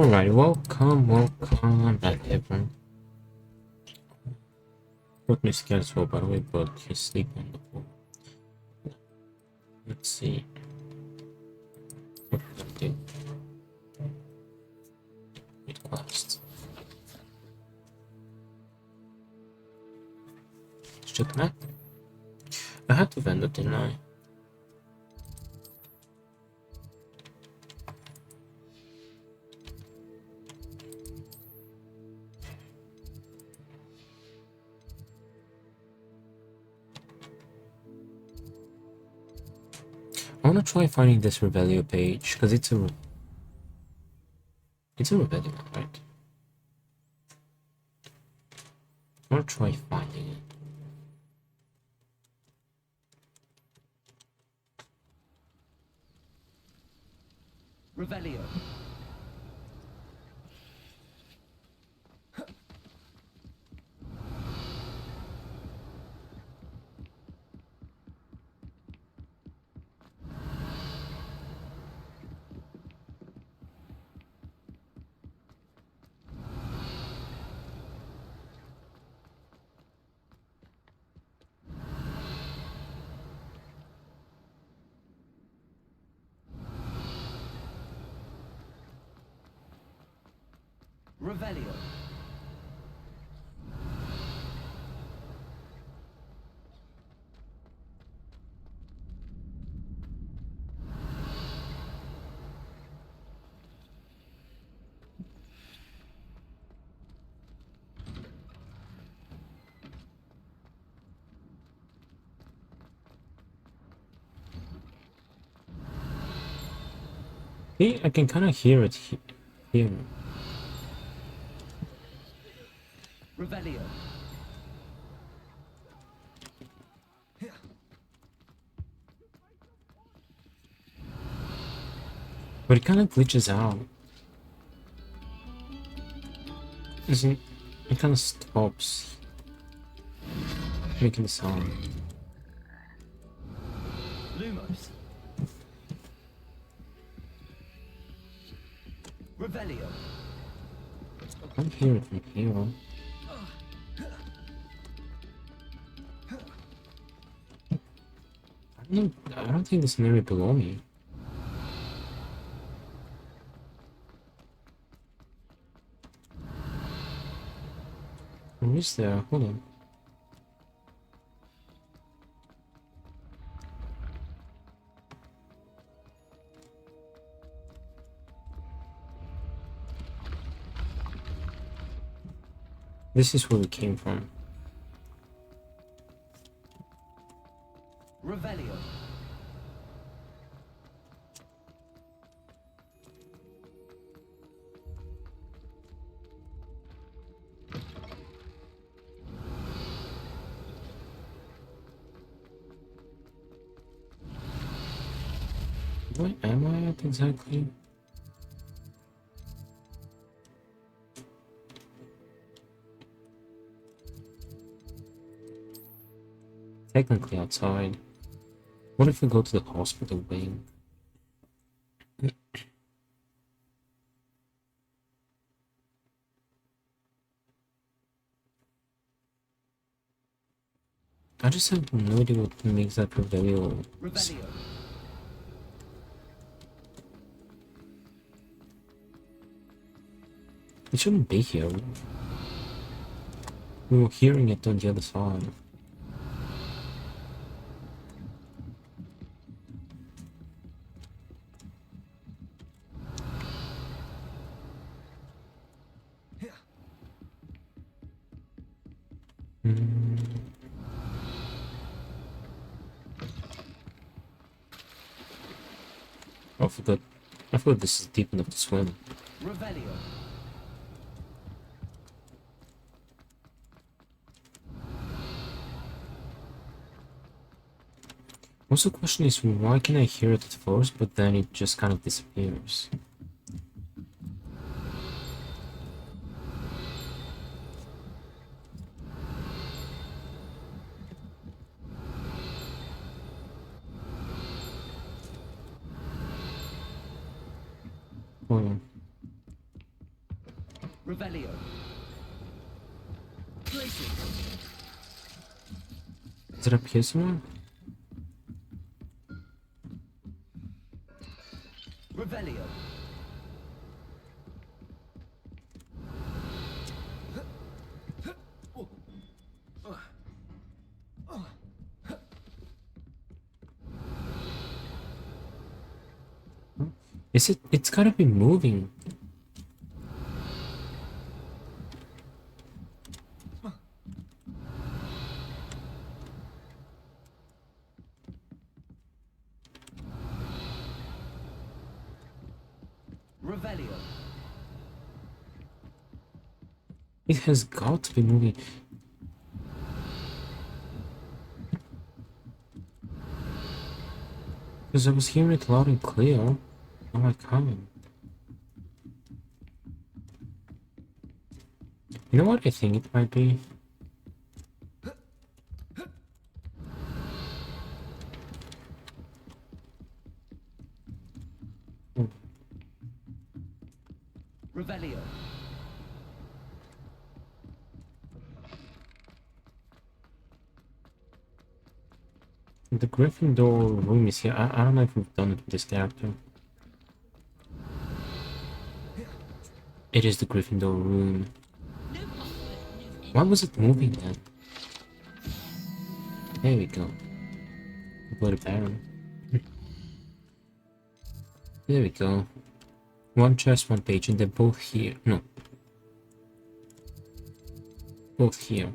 Alright, welcome back everyone. Put me scared as well by the way, but he's sleeping on the floor. Let's see. What can I do? Request. Check the map. I had to vend it, didn't I? I wanna try finding this Revelio page, because it's a Revelio one, right? I wanna try finding it. Revelio. Revelio. See, I can kind of hear it here. Revelio. But it kind of glitches out. Isn't it? Kind of stops making the sound. Lumos. Revelio. I can't hear it from here. I don't think there's an area below me. Where is there? Hold on. This is where we came from. Revelio. Where am I at exactly? Technically outside. What if we go to the hospital wing? I just have no idea what makes that Revelio. Revelio. It shouldn't be here. We were hearing it on the other side. Oh, I forgot this is deep enough to swim. Revelio. Also, the question is, why can I hear it at first, but then it just kind of disappears? Hold on. Revelio. Placing. Is it up here somewhere? Revelio. Is it? It's gotta be moving. Revelio. It has got to be moving. Because I was hearing it loud and clear. Now I can't. You know what I think it might be? Revelio. The Gryffindor room is here. I don't know if we've done it with this character. It is the Gryffindor room. Why was it moving then? There we go. Bloody Baron. There we go. One chest, one page, and they're both here. No. Both here.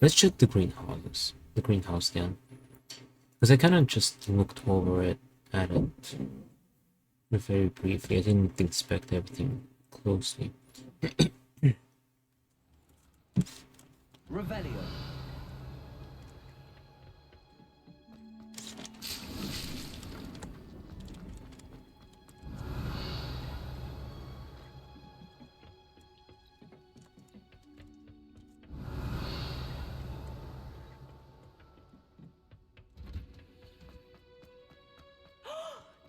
Let's check the greenhouse. The greenhouse then. Because I kind of just looked over it at it very briefly. I didn't inspect everything closely. Revelio.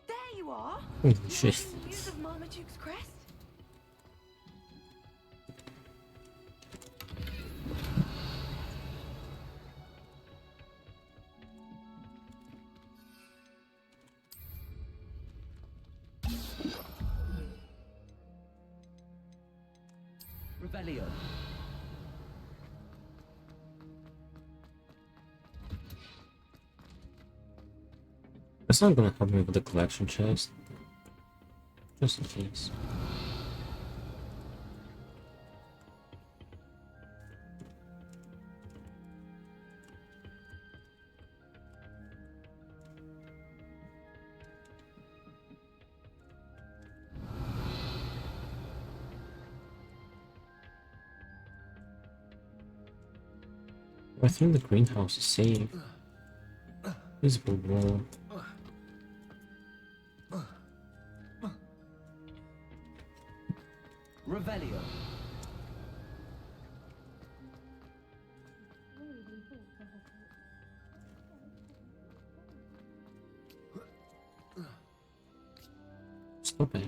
There you are. Holy shit. Nothing news of Marmaduke's crest? Revelio. That's not gonna help me with the collection chest. Just in case. I think the greenhouse is safe. Visible wall. Revelio. Stop it.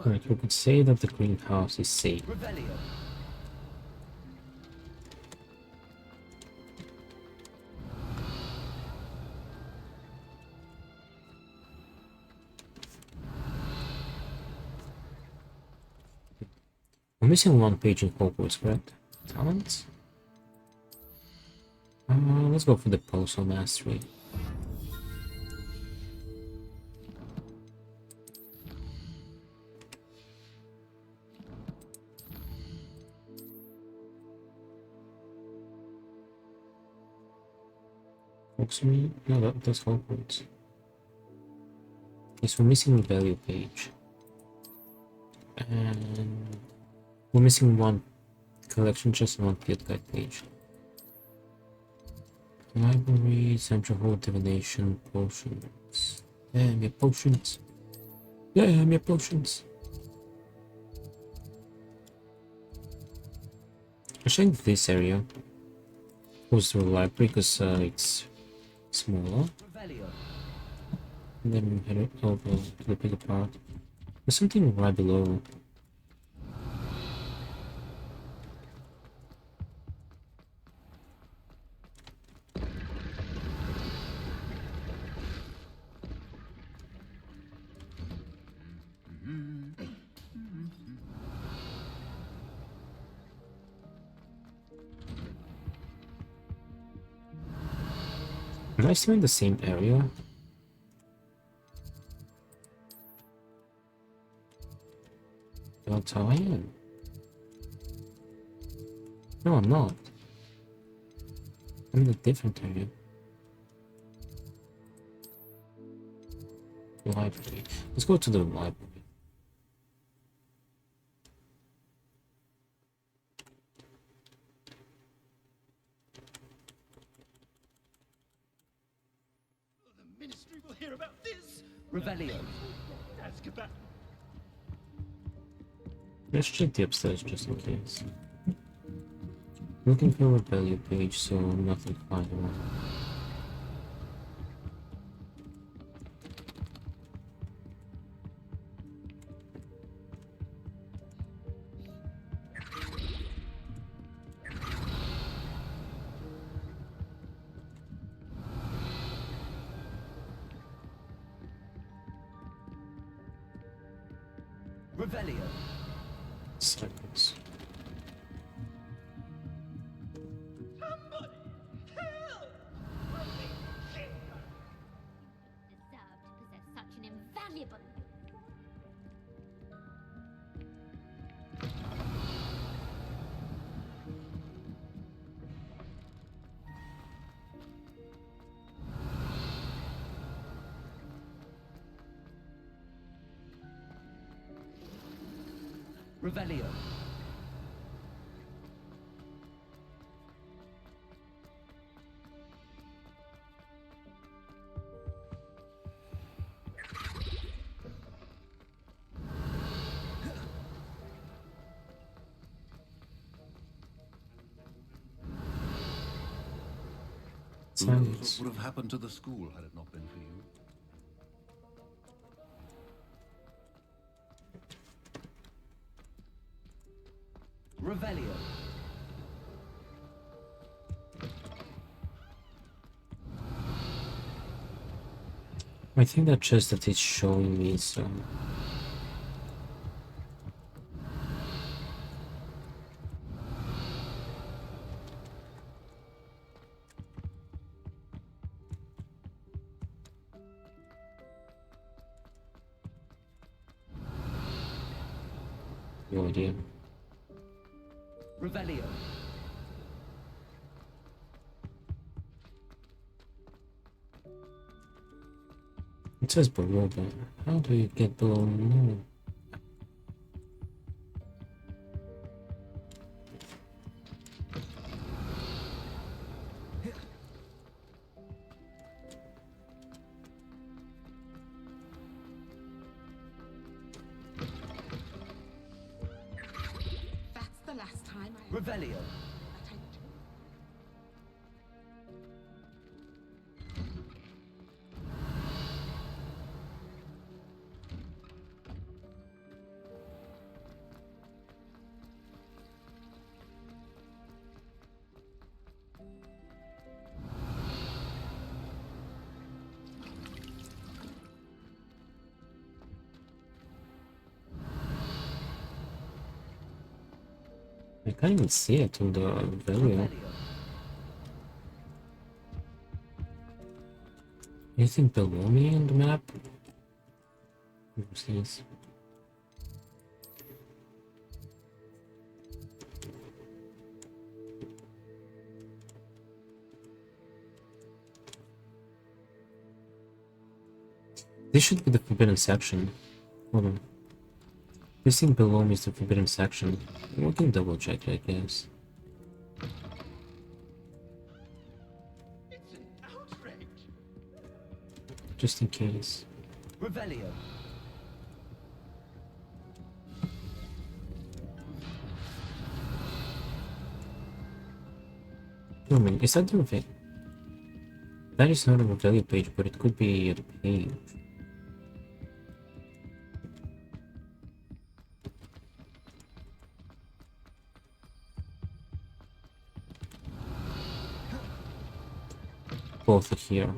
Alright, we could say that the greenhouse is safe. Revelio. We're missing one page in Hogwarts, correct? Talents? Let's go for the Postal Mastery. Actually, no, that's Hogwarts. Yes, we're missing the value page. And we're missing one collection chest and one field guide page. Library, central hall, divination, potions. Damn, your potions. Damn, your potions. I think this area was the library because it's smaller. Revelio. And then head over to the bigger part. There's something right below. Am I still in the same area? That's how I am. No, I'm not. I'm in a different area. Library. Let's go to the library. The ministry will hear about this. Revelio. Azkaban. Let's check the upstairs just in case. Looking for a rebellion page, so nothing findable. Revelio. Silence. Deserve to possess such an invaluable. Revelio. Who knows Silence. what would have happened to the school had it not been for you? Revelio. I think that chest that it's showing me is no idea. Revelio. It says below, but how do you get below? No. That's the last time I Revelio. that I I can't even see it on the video. Revelio. Anything below me on the map? What's this? This should be the forbidden section. Hold on. This thing below me is the forbidden section. We can double check, I guess. It's just in case. Revelio. I mean, is that the Revelio? That is not a Revelio page, but it could be a page. Both are here.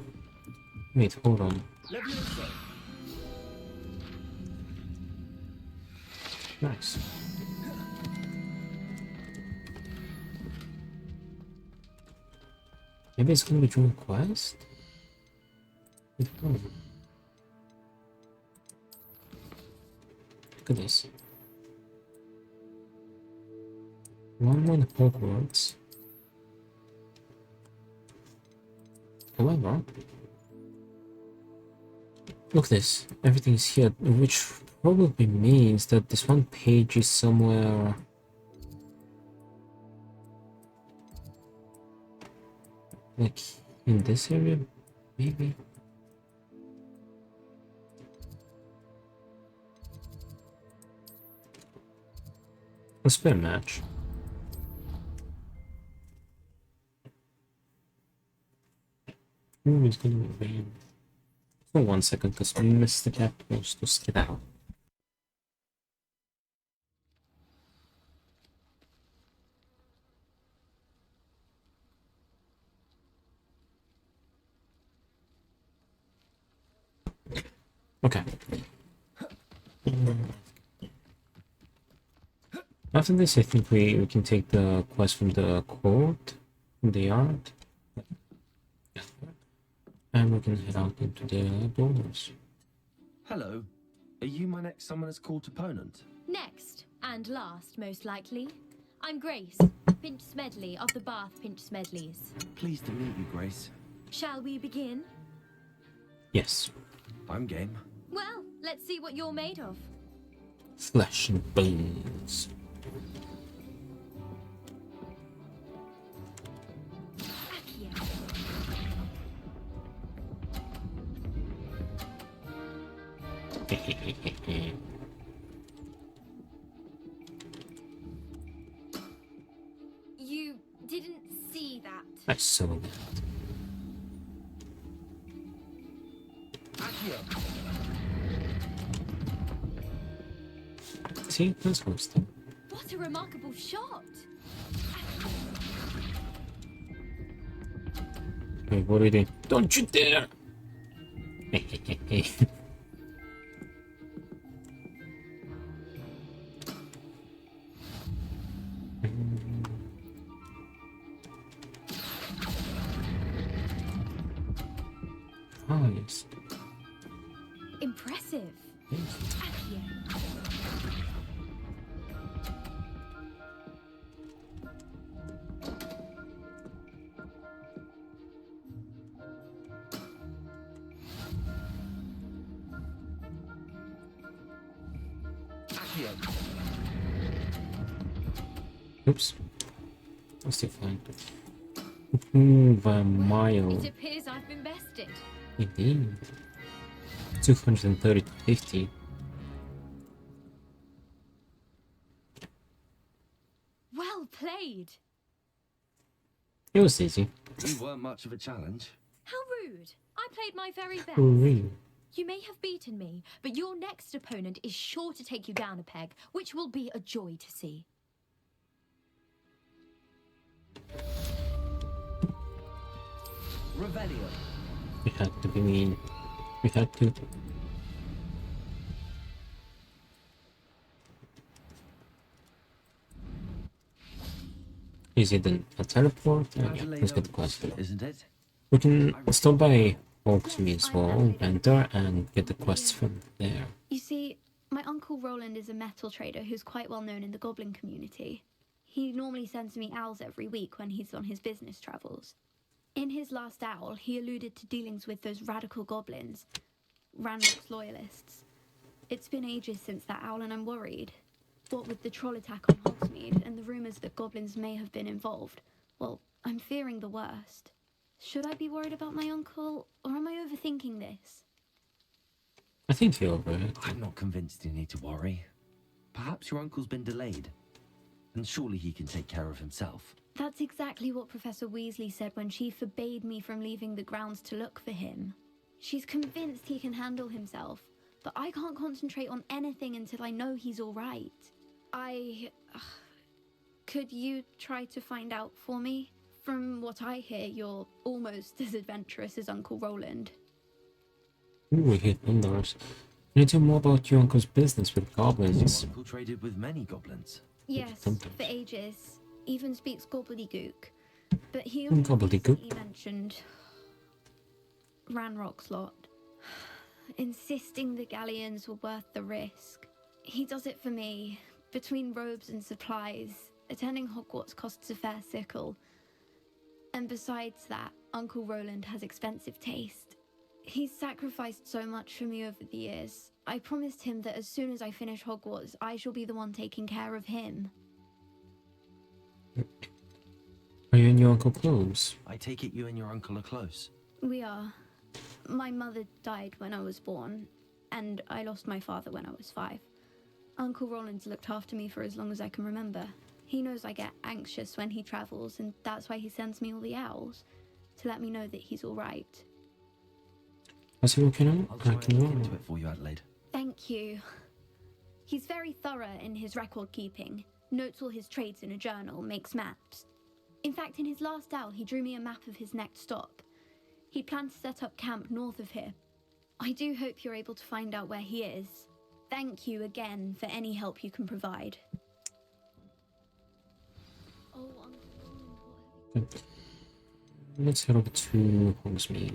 Wait, hold on. Levioso. Nice. Maybe it's gonna be Dream Quest? I don't know. Look at this. One more in Hogwarts. However, look at this. Everything's here, which probably means that this one page is somewhere. Like in this area, maybe. Let's play a match. Who is gonna win? For 1 second, because Mr. Cat wants to skid out. Okay. After this, I think we can take the quest from the court, from the yard, and we can head out into the borders. Hello. Are you my next summoner's court opponent? Next, and last, most likely. I'm Grace, Pinch Smedley of the Bath Pinch Smedleys. Pleased to meet you, Grace. Shall we begin? Yes. I'm game. Well, let's see what you're made of. Flesh and bones. Accio. You didn't see that. I saw that. Accio. See, that's one step. What a remarkable shot! Wait, what are you doing? Don't you dare! Ah, yes. Impressive. Yes. Accio. Accio. Oops. I'm still fine. By a mile. It appears I've been bested. Indeed. 230 to 50. Well played. It was easy. You weren't much of a challenge. How rude. I played my very best. Really? You may have beaten me, but your next opponent is sure to take you down a peg, which will be a joy to see. Revelio. We had to be mean. We had to. Is it a teleport? Oh, yeah, let's get the quest. Isn't it? We can stop by Hawksby as well, vendor, and get the quests from there. You see, my uncle Roland is a metal trader who's quite well known in the goblin community. He normally sends me owls every week when he's on his business travels. In his last owl, he alluded to dealings with those radical goblins, Ranrock's loyalists. It's been ages since that owl and I'm worried. What with the troll attack on Hogsmeade and the rumours that goblins may have been involved, well, I'm fearing the worst. Should I be worried about my uncle, or am I overthinking this? I think you're over I'm not convinced you need to worry. Perhaps your uncle's been delayed, and surely he can take care of himself. That's exactly what Professor Weasley said when she forbade me from leaving the grounds to look for him. She's convinced he can handle himself, but I can't concentrate on anything until I know he's all right. Could you try to find out for me? From what I hear, you're almost as adventurous as Uncle Roland. Ooh, we hit numbers. Can you tell more about your uncle's business with goblins? Your uncle traded with many goblins. Yes, Sometimes. for ages. Even speaks gobbledygook. But he Mm, only gobbledygook. recently mentioned Ranrock's lot, insisting the galleons were worth the risk. He does it for me. Between robes and supplies, attending Hogwarts costs a fair sickle. And besides that, Uncle Roland has expensive taste. He's sacrificed so much for me over the years. I promised him that as soon as I finish Hogwarts, I shall be the one taking care of him. Are you and your uncle close? I take it you and your uncle are close. We are. My mother died when I was born, and I lost my father when I was 5. Uncle Roland's looked after me for as long as I can remember. He knows I get anxious when he travels, and that's why he sends me all the owls, to let me know that he's all right. How's he looking out? I'll try I and can look roll. into it for you, Adelaide. Thank you. He's very thorough in his record keeping, notes all his trades in a journal, makes maps. In fact, in his last owl, he drew me a map of his next stop. He planned to set up camp north of here. I do hope you're able to find out where he is. Thank you again for any help you can provide. Oh, Let's head over to Hogsmeade.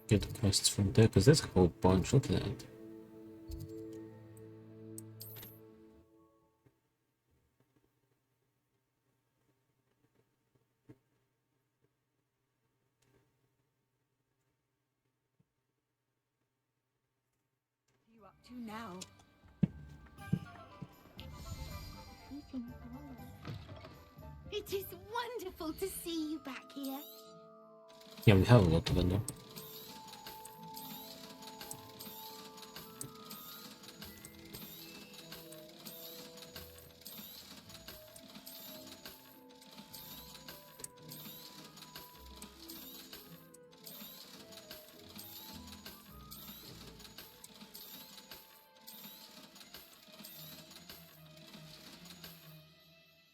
Get the quests from there, because there's a whole bunch. Look at that. You up to now? It is wonderful to see you back here. Yeah, we have a lot of them though.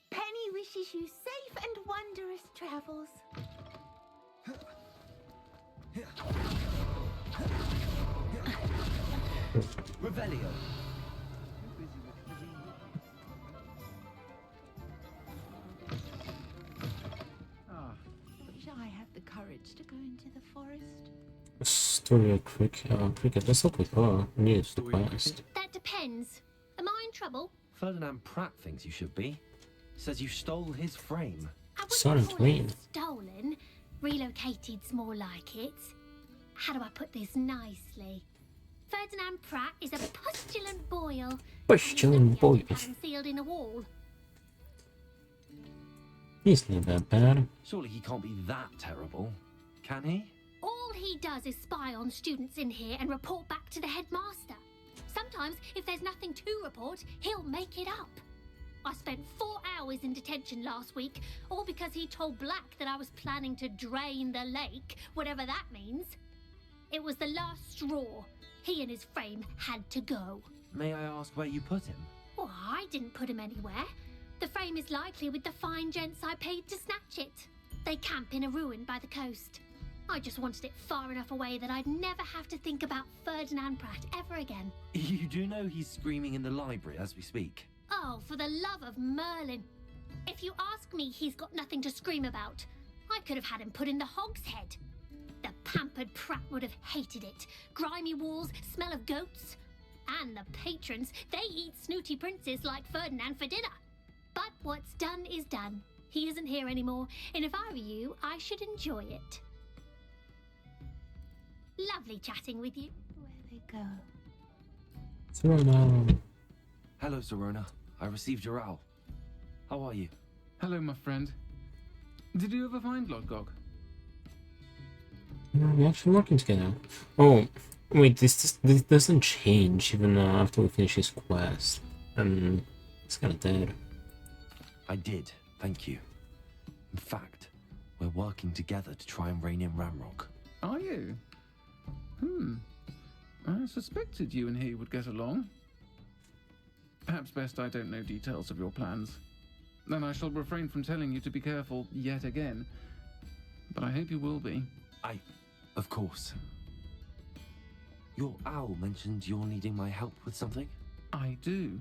Penny wishes you safe and wondrous travels. Revelio. Wish I had the courage to go into the forest. Story of cricket. Let's look with her. News the Story of quest. That depends. Am I in trouble? Ferdinand Pratt thinks you should be. Says you stole his frame. I wouldn't Silent call Queen. it stolen. Relocated's more like it. How do I put this nicely? Ferdinand Pratt is a postulant boil. Postulant boil. Sealed in a wall. He's not that bad. Surely he can't be that terrible, can he? All he does is spy on students in here and report back to the headmaster. Sometimes, if there's nothing to report, he'll make it up. I spent 4 hours in detention last week, all because he told Black that I was planning to drain the lake, whatever that means. It was the last straw. He and his frame had to go. May I ask where you put him? Well, I didn't put him anywhere. The frame is likely with the fine gents I paid to snatch it. They camp in a ruin by the coast. I just wanted it far enough away that I'd never have to think about Ferdinand Pratt ever again. You do know he's screaming in the library as we speak. Oh, for the love of Merlin. If you ask me, he's got nothing to scream about. I could have had him put in the hogshead. The pampered Pratt would have hated it. Grimy walls, smell of goats. And the patrons, they eat snooty princes like Ferdinand for dinner. But what's done is done. He isn't here anymore, and if I were you, I should enjoy it. Lovely chatting with you. Where they go. So now, Hello, Serona. I received your owl. How are you? Hello, my friend. Did you ever find Lord Gog? we're actually working together. Oh, Wait, this doesn't change even after we finish his quest. And it's kind of dead. I did, thank you. In fact, we're working together to try and rein in Ramrock. Are you? I suspected you and he would get along. Perhaps best I don't know details of your plans. Then I shall refrain from telling you to be careful yet again. But I hope you will be. Of course. Your owl mentioned you're needing my help with something? I do.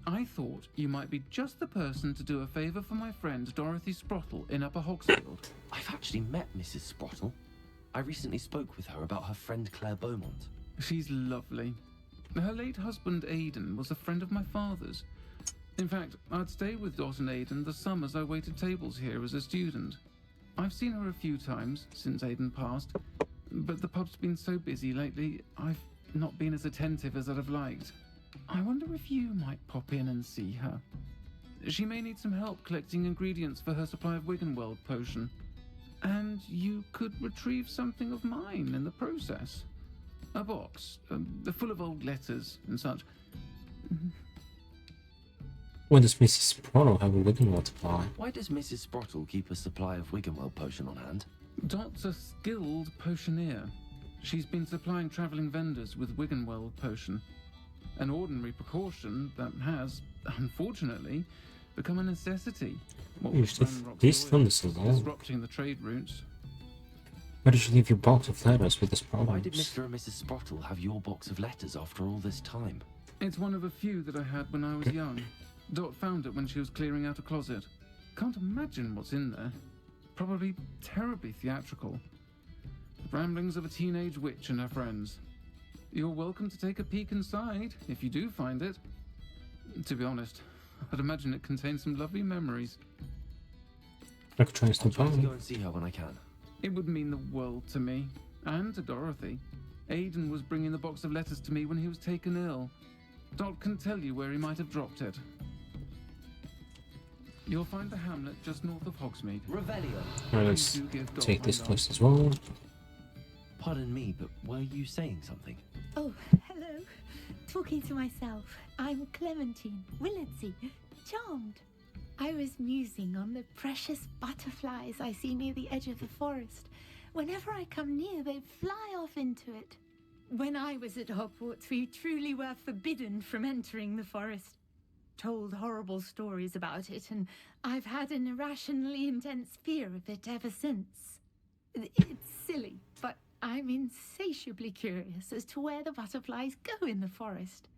I thought you might be just the person to do a favour for my friend Dorothy Sprottle in Upper Hogsfield. I've actually met Mrs. Sprottle. I recently spoke with her about her friend Claire Beaumont. She's lovely. Her late husband Aidan was a friend of my father's. In fact, I'd stay with Dot and Aidan the summers I waited tables here as a student. I've seen her a few times since Aidan passed, but the pub's been so busy lately, I've not been as attentive as I'd have liked. I wonder if you might pop in and see her. She may need some help collecting ingredients for her supply of Wiggenweld potion. And you could retrieve something of mine in the process. A box, full of old letters and such. When does Mrs. Sprottle have a Wiggenweld supply? Why does Mrs. Sprottle keep a supply of Wiggenweld potion on hand? Dot's a skilled potioneer. She's been supplying travelling vendors with Wiggenweld potion. An ordinary precaution that has, unfortunately, become a necessity. What with Ranrock's These lawyers thunder so long. disrupting the trade routes. Why did you leave your box of letters with this problem? Why did Mr. and Mrs. Sprottle have your box of letters after all this time? It's one of a few that I had when I was young. Dot found it when she was clearing out a closet. Can't imagine what's in there. Probably terribly theatrical. The ramblings of a teenage witch and her friends. You're welcome to take a peek inside, if you do find it. To be honest, I'd imagine it contains some lovely memories. I could try and I'll stop try to by. go and see her when I can. It would mean the world to me, and to Dorothy. Aidan was bringing the box of letters to me when he was taken ill. Dot can tell you where he might have dropped it. You'll find the hamlet just north of Hogsmeade. Revelio. Alright, let's Please do give Dot take my this love. quest as well. Pardon me, but were you saying something? Oh, hello. Talking to myself. I'm Clementine Willardsey. Charmed. I was musing on the precious butterflies I see near the edge of the forest. Whenever I come near, they fly off into it. When I was at Hogwarts, we truly were forbidden from entering the forest. Told horrible stories about it, and I've had an irrationally intense fear of it ever since. It's silly, but I'm insatiably curious as to where the butterflies go in the forest.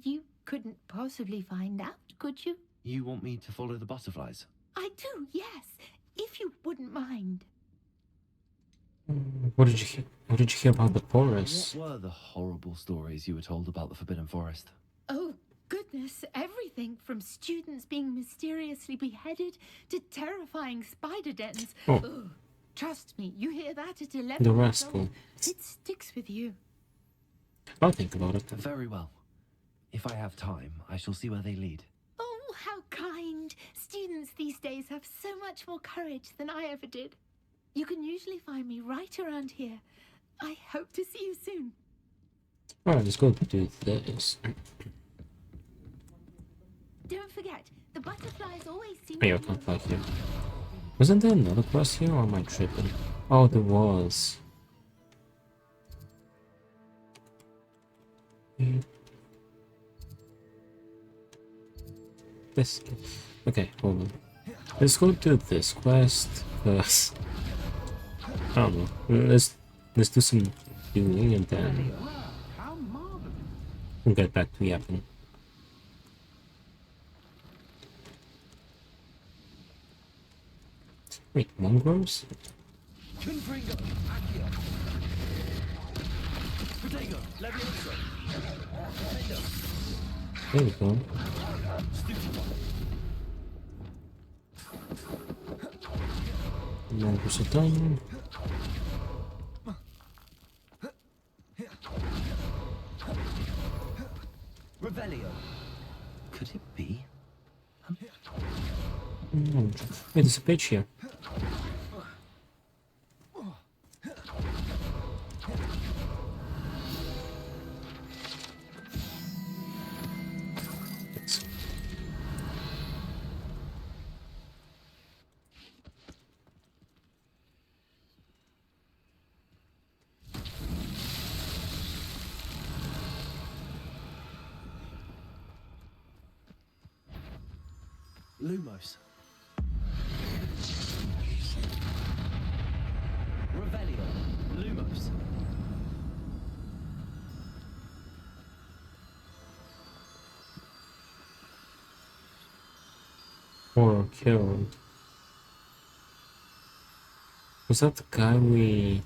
You couldn't possibly find out, could you? You want me to follow the butterflies? I do, yes, if you wouldn't mind. What did you hear? What did you hear about the forest? What were the horrible stories you were told about the Forbidden Forest? Oh, goodness, everything from students being mysteriously beheaded to terrifying spider dens. Oh. Ugh. Trust me, you hear that at 11 The years rascal. old, it sticks with you. I'll think about it. Very well. If I have time, I shall see where they lead. Oh, how kind. Students these days have so much more courage than I ever did. You can usually find me right around here. I hope to see you soon. Alright, let's go do this. Don't forget, the butterflies always seem Oh, yeah, I to can't fly here. Wasn't there another quest here, or am I tripping? Oh, there was. This. Okay, hold on. Let's go do this quest first. I don't know. Let's do some doing and then How marvelous. we'll get back to yapping. Wait, mongrels? Confringo, Accio. Protego, Levioso. There we go. Mongrels are done. Revelio. Could it be? Wait, there's a page here. Lumos. Revelio. Lumos. Or killed. Was that the guy we...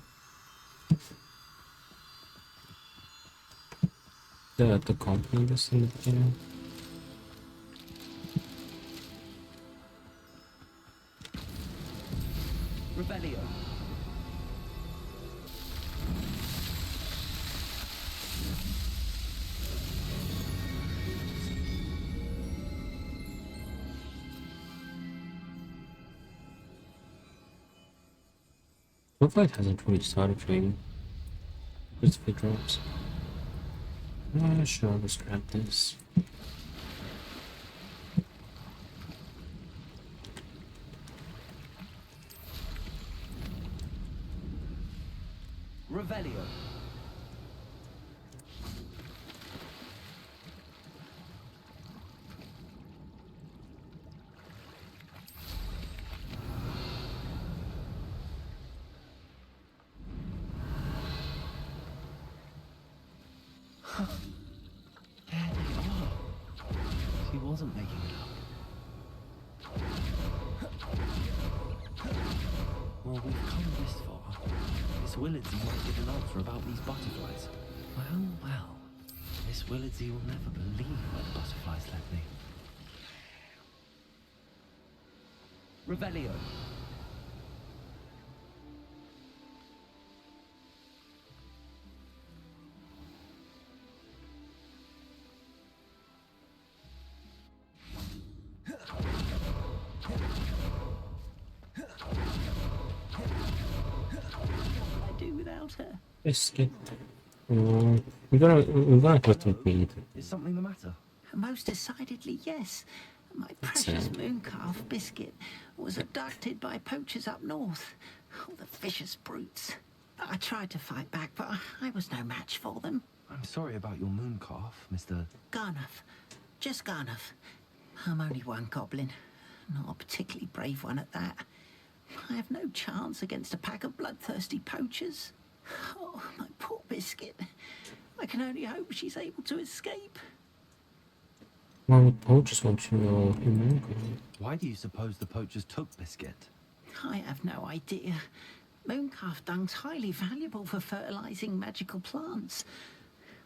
the company was in the beginning? Revelio. Hopefully it hasn't really started trading. Just if it drops. Sure, I'll just grab this. Revelio. There they are. She wasn't making it up. Well, we've come this far. Miss Willardsey might give an answer about these butterflies. Well. Miss Willardsey will never believe where the butterflies led me. Revelio. I do without her. Biscuit. We're gonna put the bead. Is something the matter? Most decidedly, yes. My precious mooncalf Biscuit was abducted by poachers up north. Oh, the vicious brutes. I tried to fight back, but I was no match for them. I'm sorry about your mooncalf, Mr. Garnuff. Just Garnuff. I'm only one goblin. Not a particularly brave one at that. I have no chance against a pack of bloodthirsty poachers. Oh, my poor Biscuit. I can only hope she's able to escape. Why would poachers want your human? Why do you suppose the poachers took Biscuit? I have no idea. Mooncalf dung's highly valuable for fertilizing magical plants.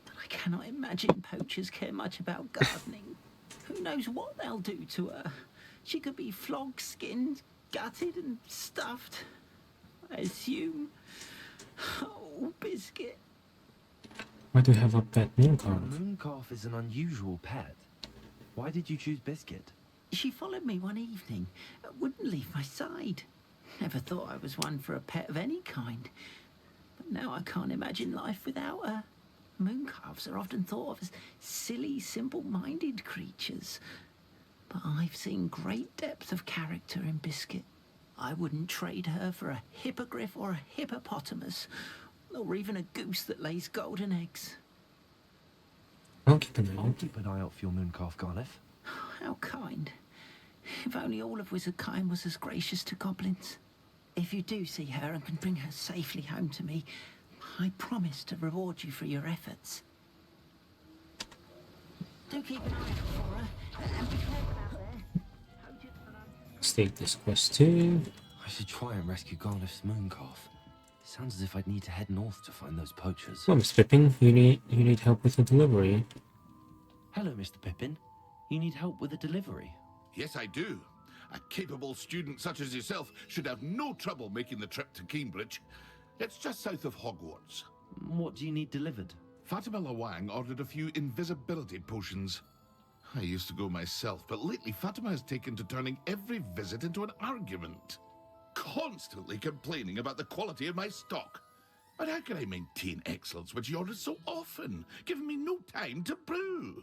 But I cannot imagine poachers care much about gardening. Who knows what they'll do to her? She could be flogged, skinned, gutted and stuffed. I assume. Oh, Biscuit. Why do you have a pet A mooncalf? mooncalf is an unusual pet. Why did you choose Biscuit? She followed me one evening, wouldn't leave my side. Never thought I was one for a pet of any kind. But now I can't imagine life without her. Mooncalves are often thought of as silly, simple-minded creatures. But I've seen great depth of character in Biscuit. I wouldn't trade her for a hippogriff or a hippopotamus, or even a goose that lays golden eggs. I'll keep an eye I'll out. keep an eye out for your mooncalf, Garliff. How kind. If only all of Wizardkind was as gracious to goblins. If you do see her and can bring her safely home to me, I promise to reward you for your efforts. Do keep an eye out for her, and be careful out there. Let's take this quest too. I should try and rescue Garliff's mooncalf. Sounds as if I'd need to head north to find those poachers. Well, Miss Pippin, you need help with the delivery. Hello, Mr. Pippin. You need help with a delivery? Yes, I do. A capable student such as yourself should have no trouble making the trip to Cambridge. It's just south of Hogwarts. What do you need delivered? Fatima Lawang ordered a few invisibility potions. I used to go myself, but lately Fatima has taken to turning every visit into an argument. Constantly complaining about the quality of my stock. But how can I maintain excellence when she orders so often, giving me no time to brew?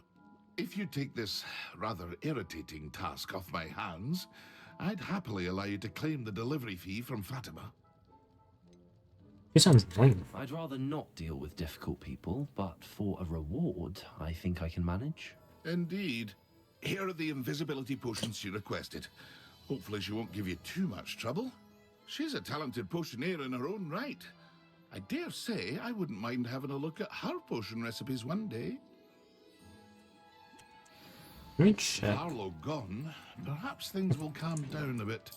If you take this rather irritating task off my hands, I'd happily allow you to claim the delivery fee from Fatima. He sounds lame. I'd rather not deal with difficult people, but for a reward, I think I can manage. Indeed. Here are the invisibility potions she requested. Hopefully she won't give you too much trouble. She's a talented potioneer in her own right. I dare say I wouldn't mind having a look at her potion recipes one day. Let me check. Harlow gone, perhaps things will calm down a bit.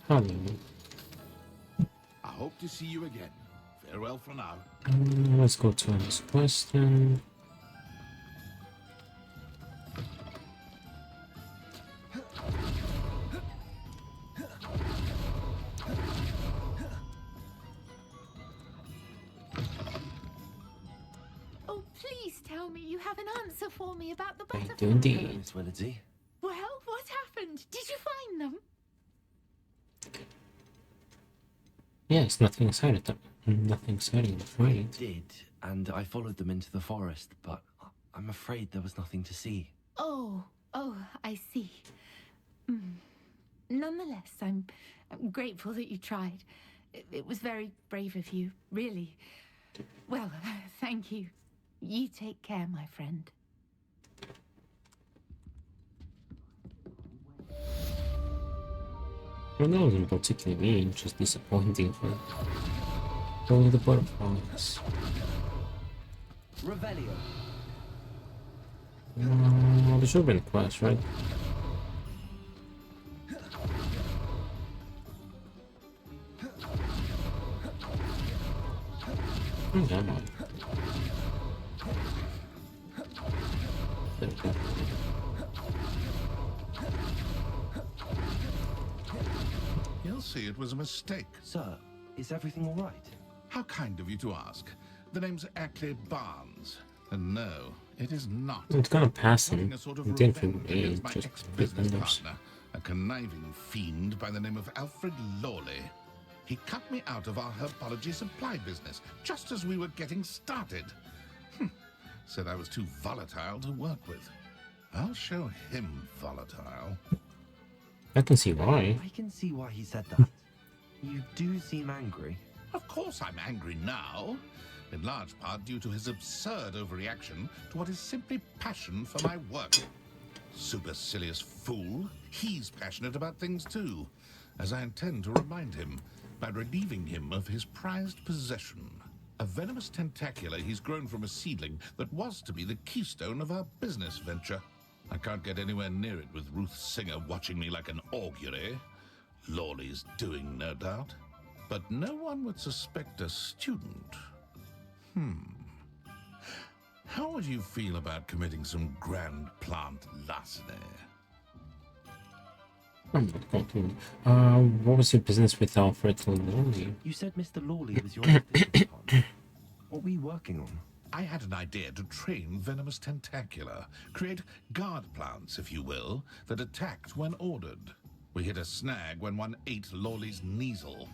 Hello. I hope to see you again. Farewell for now. Let's go to this question. Oh, please tell me you have an answer for me about the I butterfly. do indeed. Miss Willardsey. Well, what happened? Did you find them? Yes, nothing exciting. Nothing exciting, I'm I afraid. did, and I followed them into the forest, but I'm afraid there was nothing to see. Oh, I see. Nonetheless, I'm grateful that you tried. It was very brave of you, really. Well, thank you. You take care, my friend. Well, that wasn't particularly mean, just disappointing for all the butterflies. Revelio. Well, there should have been a quest, right? Oh, damn on. There we go. You'll see it was a mistake. Sir, is everything all right? How kind of you to ask. The name's Ackley Barnes. And no, it is not. It's gonna pass him. Having a sort of It didn't feel revenge me, against my just ex-business pretenders. partner, a conniving fiend by the name of Alfred Lawley. He cut me out of our herbology supply business just as we were getting started. Said I was too volatile to work with. I'll show him volatile. I can see why. I can see why he said that. You do seem angry. Of course I'm angry now. In large part due to his absurd overreaction to what is simply passion for my work. Supercilious fool. He's passionate about things too, as I intend to remind him by relieving him of his prized possession. A venomous tentacula he's grown from a seedling that was to be the keystone of our business venture. I can't get anywhere near it with Ruth Singer watching me like an augury. Lawley's doing, no doubt. But no one would suspect a student. How would you feel about committing some grand plant larceny? I'm not going to. What was your business with Alfred Lawley? You said Mr. Lawley was your business partner. What were you working on? I had an idea to train venomous tentacula, create guard plants, if you will, that attacked when ordered. We hit a snag when one ate Lawley's Kneasel.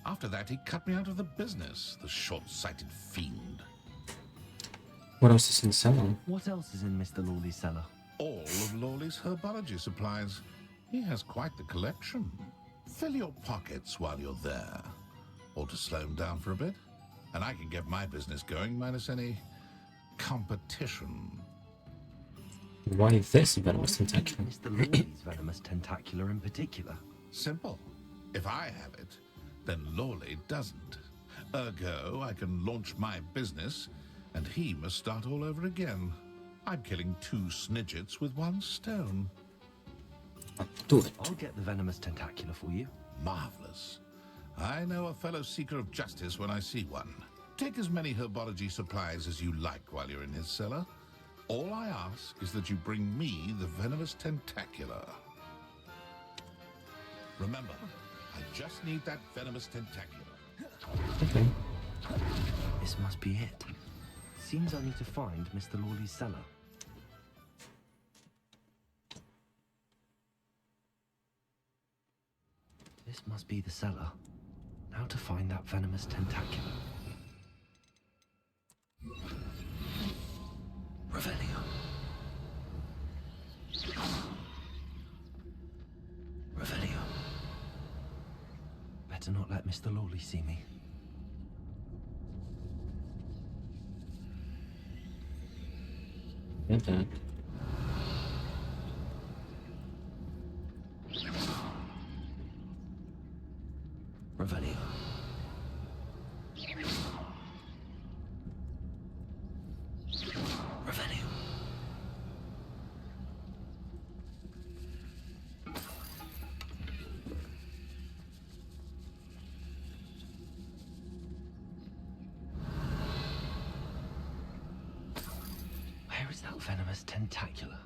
After that, he cut me out of the business, the short-sighted fiend. What else is in the cellar? What else is in Mr. Lawley's cellar? All of Lawley's herbology supplies. He has quite the collection. Fill your pockets while you're there. Or to slow him down for a bit. And I can get my business going minus any competition. Why this venomous tentacle? Mr. Lawley's venomous tentacular in particular. Simple. If I have it, then Lawley doesn't. Ergo, I can launch my business, and he must start all over again. I'm killing two snidgets with one stone. Do it. I'll get the venomous tentacula for you. Marvelous. I know a fellow seeker of justice when I see one. Take as many herbology supplies as you like while you're in his cellar. All I ask is that you bring me the venomous tentacula. Remember, I just need that venomous tentacula. Okay. This must be it. Seems I need to find Mr. Lawley's cellar. This must be the cellar. Now to find that venomous tentacula. Revelio. Revelio. Better not let Mr. Lawley see me. Get that. Where is that venomous tentacula?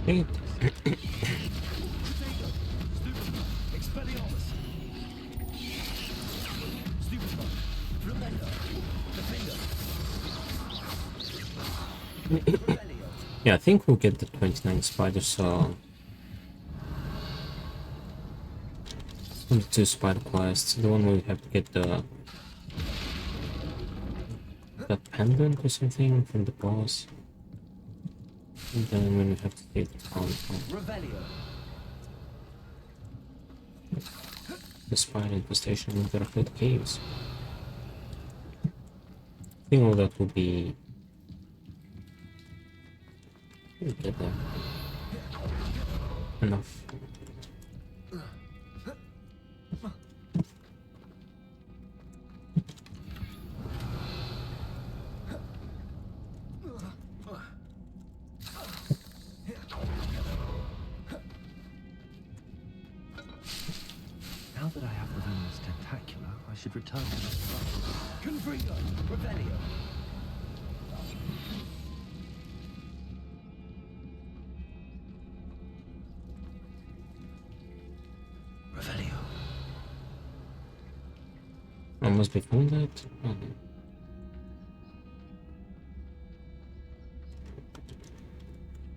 Hey, yeah, I think we'll get the 29 spiders, so... the 2 spider quests. The one where we have to get the... that pendant or something from the boss. And then when we have to take the town from the spider infestation in the Rocket Caves. I think all that will be... we'll get there. Enough. Now that I have the venomous tentacula, I should return to this spot. Confringo! Revelio! Revelio. I must be found that. Oh, no.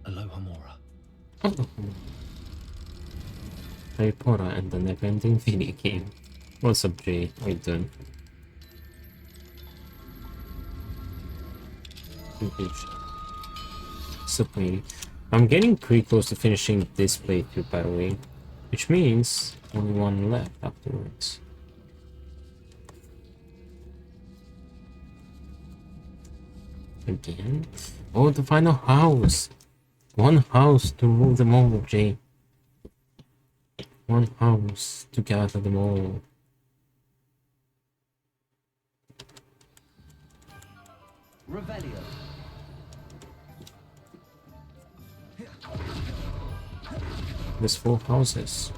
Aloha Mora. Oh. Harry Potter and the never-ending video game. What's up, Jay? How you doing? Super. I'm getting pretty close to finishing this playthrough, by the way, which means only one left afterwards. Again? Oh, the final house! One house to rule them all, Jay. One house to gather them all. Revelio. There's 4 houses.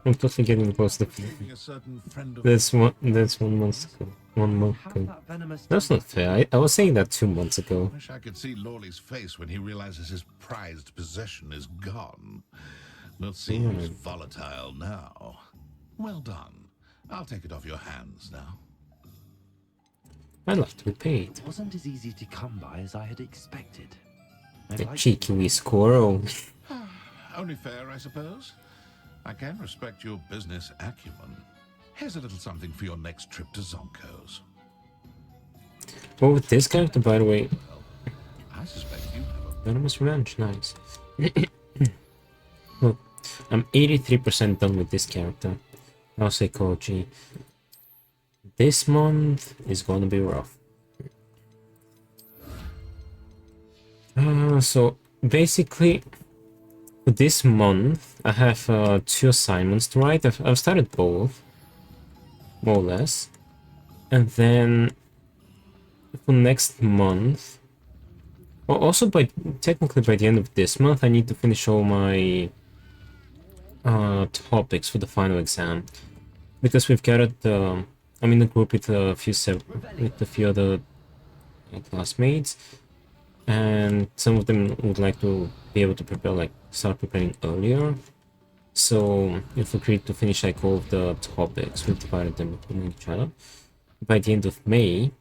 I'm totally getting close to Leaving a certain friend of That's 1 month ago. 1 month Have ago. that venomous That's not fair. I was saying that 2 months ago. Wish I could see Lawley's face when he realizes his prized possession is gone. Let's see who's volatile now. Well done. I'll take it off your hands now. I'd like to be paid. It wasn't as easy to come by as I had expected. The cheeky wee squirrel. Only fair, I suppose. I can respect your business acumen. Here's a little something for your next trip to Zonko's. Well, with this character, by the way, I suspect you have a Venomous Revenge, nice. Look, I'm 83% done with this character. I'll say Koji. This month is gonna be rough. So basically, this month I have 2 assignments to write. I've started both, more or less, and then for next month, well, also technically by the end of this month, I need to finish all my topics for the final exam, because we've gathered. I'm in a group with a few other classmates, and some of them would like to be able to prepare, like start preparing earlier. So if we agreed to finish like all of the topics, we divided them between each other by the end of May.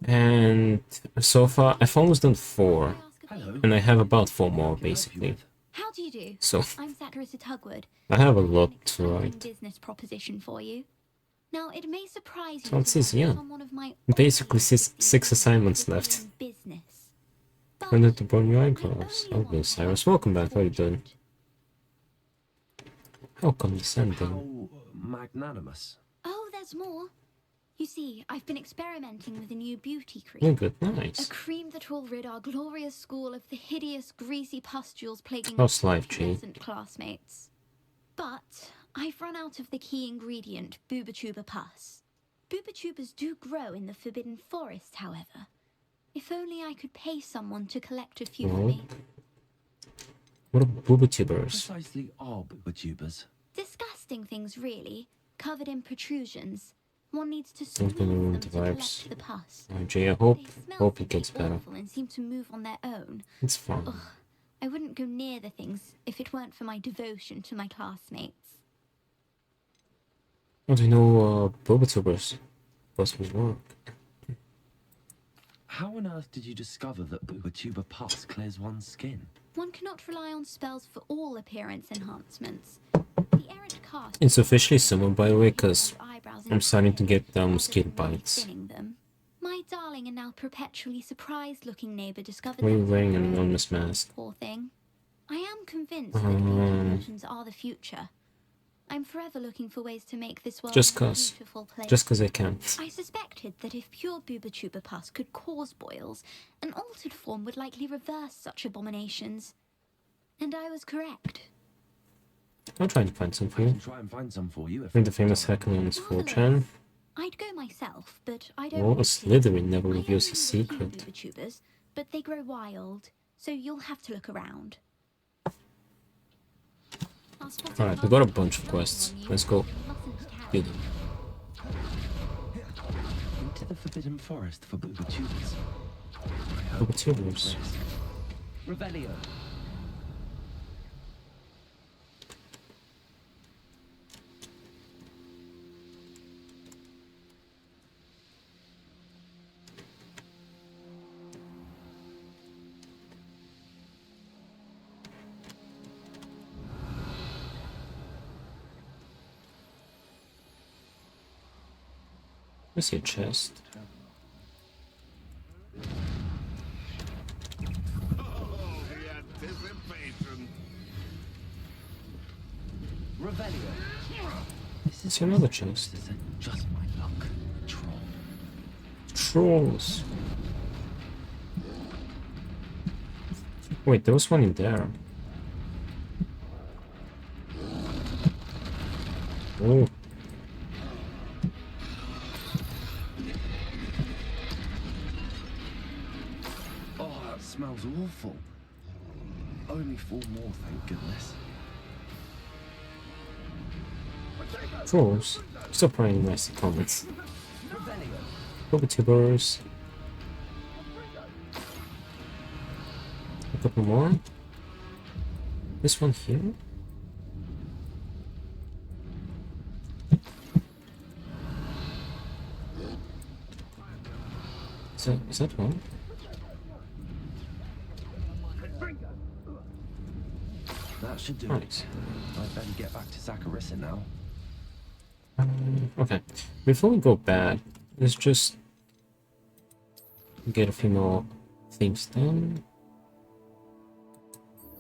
And so far I've almost done 4, and I have about 4 more basically. How do you do? So I'm Saccharissa Tugwood. I have a lot An to write. exciting business proposition for you. Now, it may surprise you So it to says, learn yeah. I'm one of my Basically oldest 6 assignments left. in business. But I need to burn your I eyebrows. only Oh, want Cyrus, to welcome back. How you doing? fortune. How condescending. How magnanimous. Oh, there's more. You see, I've been experimenting with a new beauty cream. Oh, good, A nice. cream that will rid our glorious school of the hideous, greasy pustules plaguing How's life, G? pleasant classmates. But I've run out of the key ingredient, Booba pus. Booba do grow in the Forbidden Forest, however. If only I could pay someone to collect a few for Oh. me. What are boobotubers? Precisely are booba-tubers. Disgusting things, really, covered in protrusions. One needs to Sounds smooth gonna ruin them the to vibes. collect the pus. Oh, Jay, I hope They smell it simply gets better. awful and seem to move on their own. It's fine. Ugh, I wouldn't go near the things if it weren't for my devotion to my classmates. How do you know boobotubers possibly work? How on earth did you discover that booba-tuber pus clears one's skin? One cannot rely on spells for all appearance enhancements. The errant cast It's officially summer, by the way, because eyebrows I'm starting to get rather mosquito than really bites. thinning them. My darling and now perpetually surprised-looking neighbour discovered Why are you that wearing an temporary- anonymous mask? Poor thing. I am convinced that beauty potions are the future. I'm forever looking for ways to make this world Just a 'cause. beautiful place. Just 'cause I can. I suspected that if pure booba pus could cause boils, an altered form would likely reverse such abominations. And I was correct. I'm trying to find some for I you. can try and find some for you if Read the famous hacker on his 4chan. Marvelous. I'd go myself, but I don't Well, a want to. Slytherin never I know reveals his a few secret. booba-tubers, but they grow wild, so you'll have to look around. Alright, we got a bunch of quests. Let's go do them. Into the Forbidden Forest for booba-tubers. Boobotubers. Revelio. I see a chest. Oh, the anticipation. Revelio. I see another chest. This isn't just my luck. Troll. Trolls. Wait, there was one in there. Oh, Oh, that smells awful. Only 4 more, thank goodness. trolls. Still probably nice comments. Revelio. Boobotubers. A couple more. This one here. Is that one? That should do Nice. it. I'd better get back to Zacharissa now. Okay. Before we go back, let's just get a few more things done.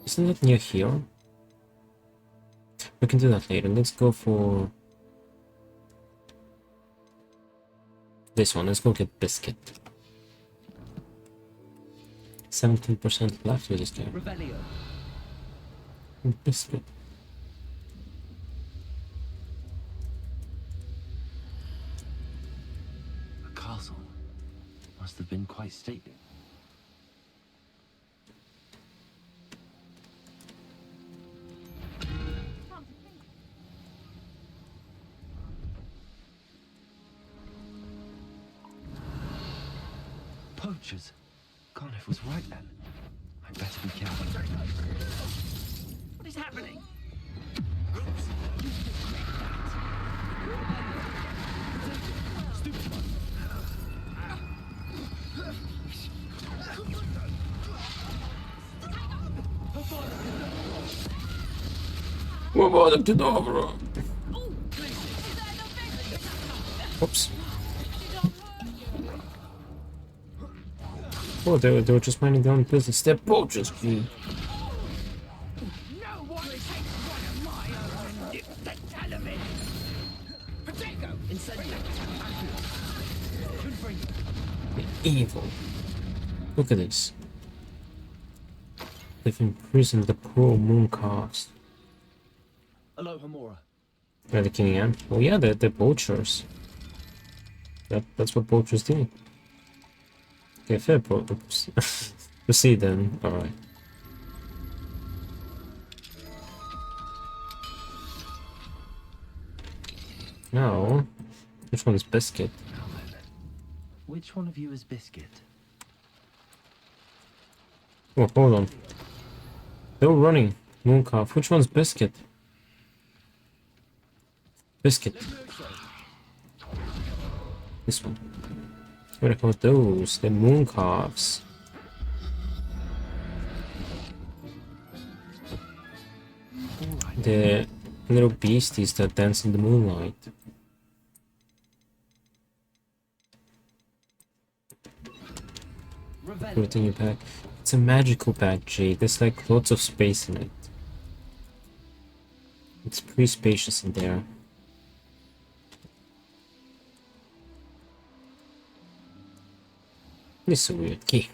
Isn't it near here? We can do that later. Let's go for this one. Let's go get Biscuit. 17% left with this game. Revelio. Biscuit. The castle must have been quite stately. Poachers. Carniff was right then. I'd better be careful. What is happening? What about the Kadabra? Oops. Oh, they were just minding their own business. They're poachers, gee. No one takes one of my own. The tell of it. Potato. Incendio. evil. Look at this. They've imprisoned the poor mooncalves. Hello, Hamura. They're the king and well, yeah, they're poachers. That's what poachers do. Okay, fair poachers. Proceed then. Alright. Now, which one is Biscuit? Which one of you is Biscuit? Oh, hold on. They're all running. Mooncalf. Which one's Biscuit? Biscuit. This one. What about those? The mooncalves. The little beasties that dance in the moonlight. Put it in your bag. It's a magical bag, Jay. There's like lots of space in it. It's pretty spacious in there. This is a weird game.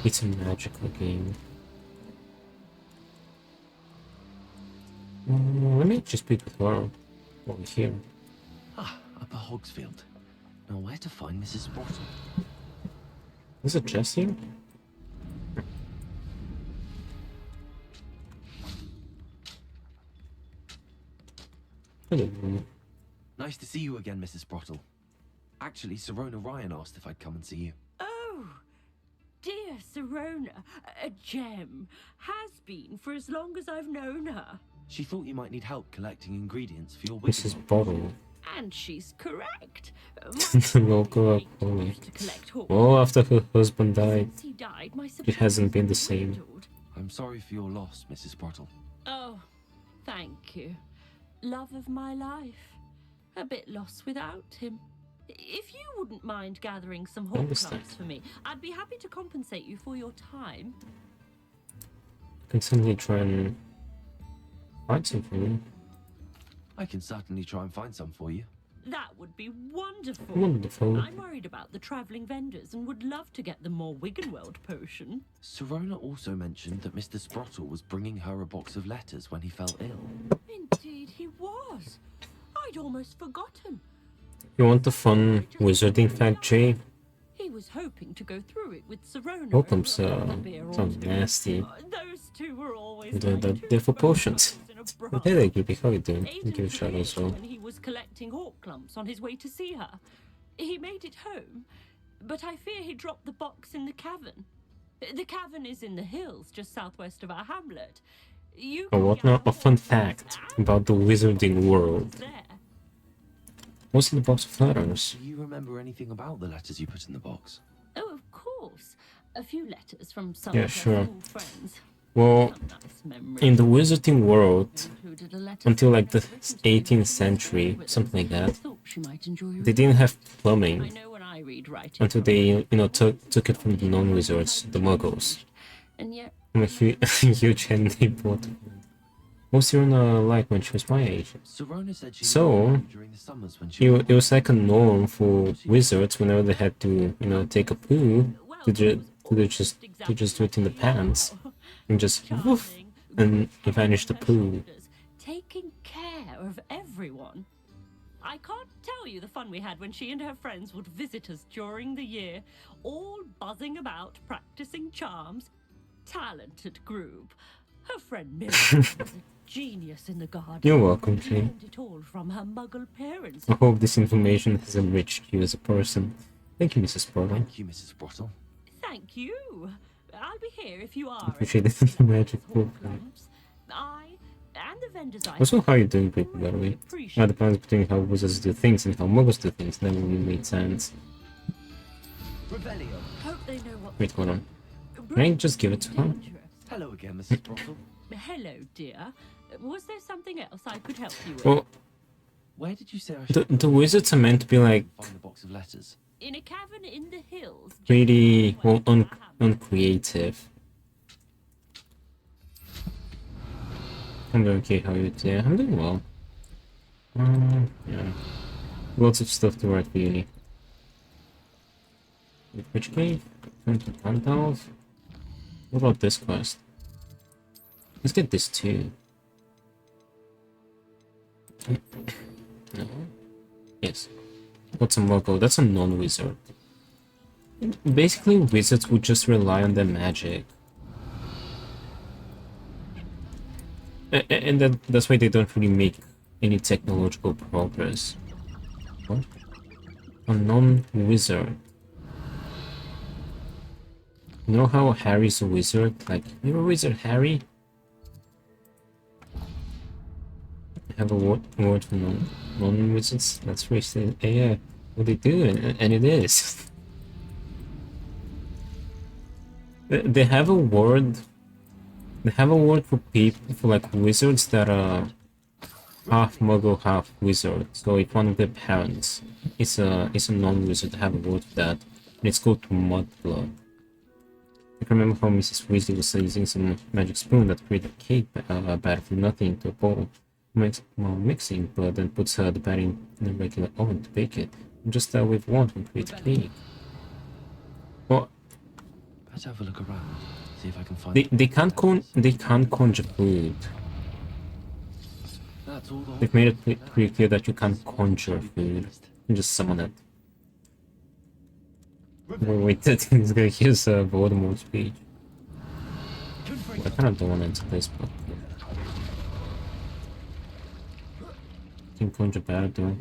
It's a magical game. Let me just speak with her over here. Ah, up at Hogsfield. Now where to find Mrs. Sprottle? Is it chest here? Hello. Nice to see you again, Mrs. Sprottle. Actually, Sirona Ryan asked if I'd come and see you. Oh, dear Sirona, a gem. Has been for as long as I've known her. She thought you might need help collecting ingredients for your This is wiggle. bottle. And she's correct. Local up only. Oh, after her husband died, Since he died, my it hasn't been the supply same. dwindled. I'm sorry for your loss, Mrs. Sprottle. Oh, thank you. Love of my life. A bit lost without him. If you wouldn't mind gathering some hawk understand. clumps for me, I'd be happy to compensate you for your time. I can certainly try and find some for you. I can certainly try and find some for you. That would be wonderful. Wonderful. I'm worried about the travelling vendors and would love to get them more Wiggenweld potion. Sirona also mentioned that Mr. Sprottle was bringing her a box of letters when he fell ill. Indeed he was. I'd almost forgotten. You want a fun wizarding fact, Jay? He was hoping to go through it with Sirona. Welcome's over a beer or sounds two. nasty. Those two were always They're, like they're, two they're for brothers potions. in a But bra. hey, Groupie, how you doing? Aidan Give a shout out as well. when he was collecting hawk clumps on his way to see her. He made it home, but I fear he dropped the box in the cavern. The cavern is in the hills just southwest of our hamlet. You Oh, can what now? gather A fun hawk fact clumps about the wizarding world. there. What's in the box of letters? Do you remember anything about the letters you put in the box? Oh, of course. A few letters from some Yeah, of sure. her school friends. Well, Some nice memories. in the wizarding world, Included a letter until like the Sarah had written to me 18th when century, with something like I that, thought she might enjoy they reading. didn't have I plumbing know when I read writing until they, took it from the non-wizards, the muggles. and yet I'm a huge Henry Potter. What was Sirona like when she was my age? Sirona said she So, loved you during the summers when she It was like a norm for wizards whenever they had to, take a poo, to just do it in the pants and just woof, and vanish the poo. taking care of everyone. I can't tell you the fun we had when she and her friends would visit us during the year, all buzzing about, practicing charms. Talented group. Her friend Miriam was a genius in the garden. You're welcome, She Jay. learned it all from her muggle parents. I hope this information has enriched you as a person. Thank you, Mrs. Porter. Thank you, Mrs. Sprottle. Thank you. I'll be here if you are. Appreciate it. The magic book. I and the vendors I Also, how are you doing, Brittany, by the way? appreciate The balance between how wizards do things and how muggles do things never really made sense. Revelio. Hope they know what Wait, hold on. Can I just give it to her? dangerous. Hello again, Mrs. Sprottle. Hello, dear. Was there something else I could help you with? Well, Where did you say I the, should the wizards are meant to be like find the box of letters? In a cavern in the hills. just pretty well southwest of our hamlet. uncreative. I'm doing okay. How are you today? I'm doing well. Yeah, lots of stuff to write for uni. Which cave? 20 Gandalf? What about this quest? Let's get this too. No? Yes. What's a muggle? That's a non-wizard. Basically, wizards would just rely on their magic. And that's why they don't really make any technological progress. What? A non-wizard. You know how Harry's a wizard? Like, you're a wizard, Harry? I have a word for non-wizards? That's racist. Yeah, what they do, and it is. They have a word. They have a word for people, for like wizards that are half muggle, half wizard. So if one of their parents is a non-wizard, they have a word for that, and it's called mudblood. I can remember how Mrs. Weasley was using some magic spoon that created a cake batter from nothing into a bowl, while mixing, but then puts the batter in a regular oven to bake it. And just with water and create a cake. Well, Let's have a look around. See if I can find. They can't conjure food. That's all the They've made it pretty clear that you can't conjure food. You just summon it. Wait, he's gonna use Voldemort's speech. Well, I kind of don't want to enter this, but can conjure better though.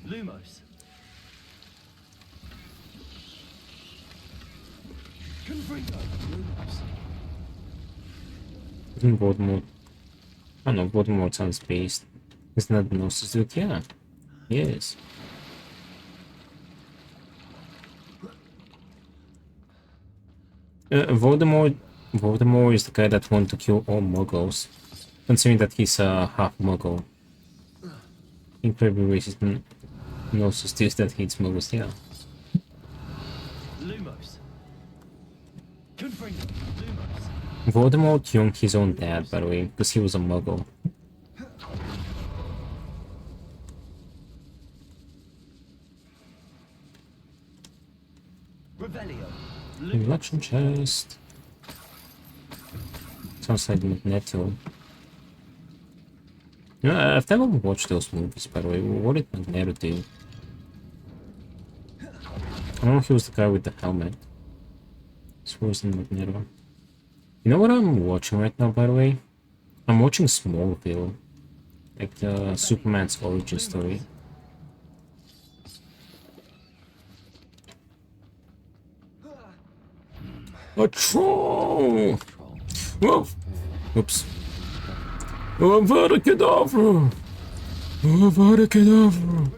Lumos. Isn't Voldemort? I don't know, Voldemort's on space. Isn't that the Gnosis dude? Yeah, he is. Voldemort is the guy that wanted to kill all muggles, considering that he's a half muggle. Incredibly racist Gnosis dude that hates muggles, yeah. Lumos. Voldemort yonked his own dad, by the way, because he was a muggle. Election chest. Sounds like Magneto. You know, I've never watched those movies, by the way. What did Magneto do? I don't know if he was the guy with the helmet. So where's the Magneto? You know what I'm watching right now, by the way? I'm watching Smallville. Like the Superman's origin story. A troll! Oh, oops. Avada Kedavra! Avada Kedavra!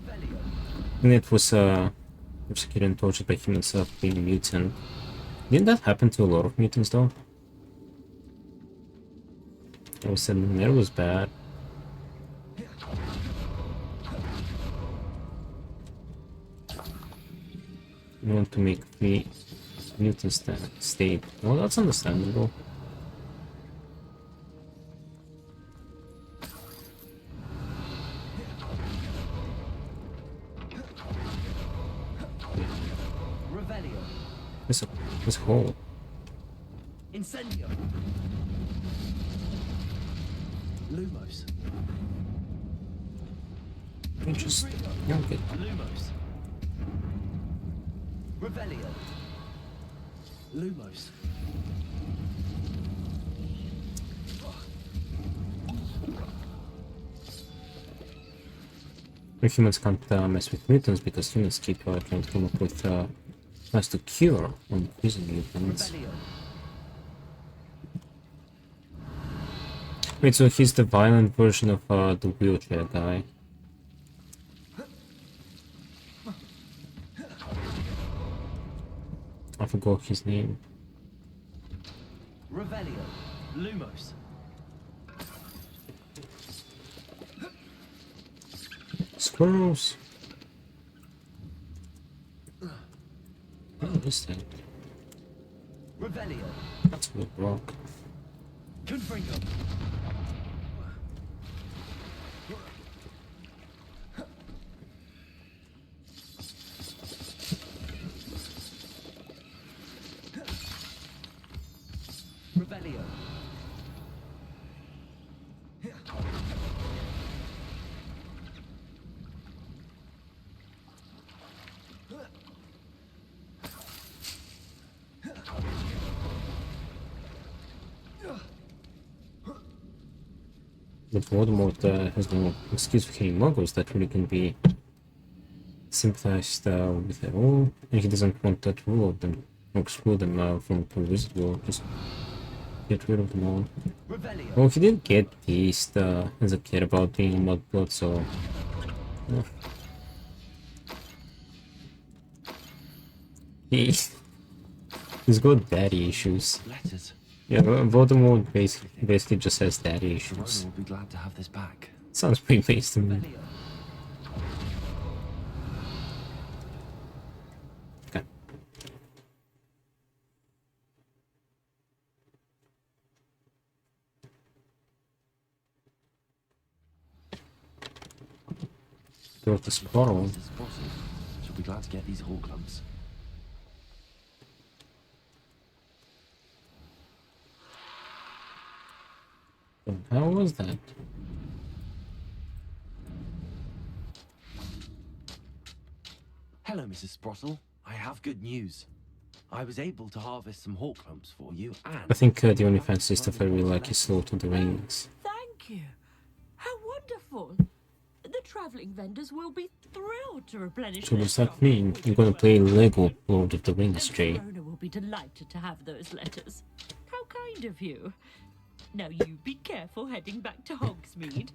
And it was persecuted and tortured by himself being a mutant. Didn't that happen to a lot of mutants though? I was saying Magneto was bad. You want to make free mutants state. Well, that's understandable. This hole. Incendio. Lumos. Just yank it. Lumos. Revelio. Lumos. Humans can't mess with mutants because humans keep trying to come up with plans to cure on using mutants. Wait, so he's the violent version of the wheelchair guy. I forgot his name. Revelio. Lumos. Squirrels. What is that? Revelio. That's a good rock. Confringo. Revelio. But Voldemort has no excuse for killing muggles that really can be sympathized with at all, and he doesn't want that rule of them, or exclude them from the wizard world, just get rid of them all. Revelio. Well, he did get teased as a kid about being a mudblood, so... yeah. He's got daddy issues. Letters. Yeah, Voldemort basically just has daddy issues. Verona will be glad to have this back. Sounds pretty based to me. Revelio. Okay. Go to Squirrel. Mrs. Sprottle. She'll be glad to get these hall clumps. How was that? Hello, Mrs. Sprottle. I have good news. I was able to harvest some hawk clumps for you, and I think the only fancy stuff I really like is Lord of the Rings. Thank you. How wonderful. The travelling vendors will be thrilled to replenish So their does that stock mean with you're gonna well. play Lego Lord of the Rings, Jay? Verona will be delighted to have those letters. How kind of you. Now you be careful heading back to Hogsmeade.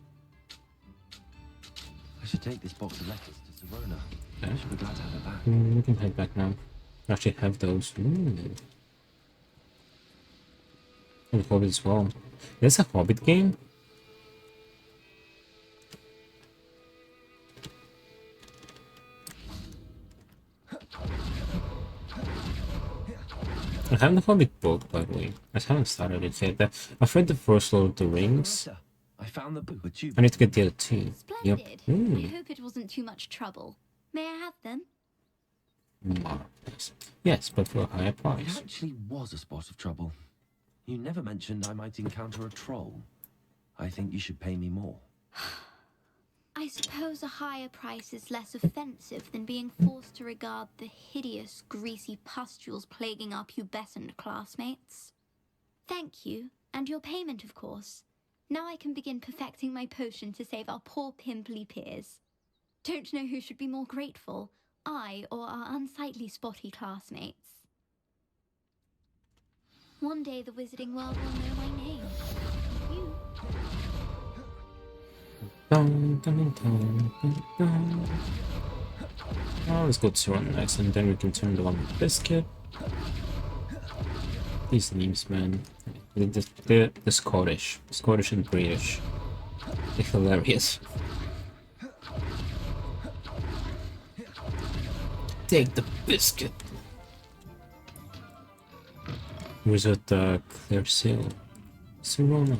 I should take this box of letters to Verona. Okay. She'll be glad to have it back. We can head back now. Actually have those. And Hobbit as well. There's a Hobbit game? I have the Hobbit book, by the way. I haven't started it yet. I've read the first Lord of the Rings. Verona, I found the book with you. I need to get the other two. Yep. Splendid. I hope it wasn't too much trouble. May I have them? Marvelous. Yes, but for a higher It price. actually was a spot of trouble. You never mentioned I might encounter a troll. I think you should pay me more. I suppose a higher price is less offensive than being forced to regard the hideous, greasy pustules plaguing our pubescent classmates. Thank you, and your payment, of course. Now I can begin perfecting my potion to save our poor pimply peers. Don't know who should be more grateful, I or our unsightly spotty classmates. One day the wizarding world will know my name. You. Dun, dun, dun, dun, dun. Oh, let's go to run next, and then we can turn the one with biscuit. These names, man. The Scottish and British. They're hilarious. Take the biscuit. Wizard Clear Seal. Serona.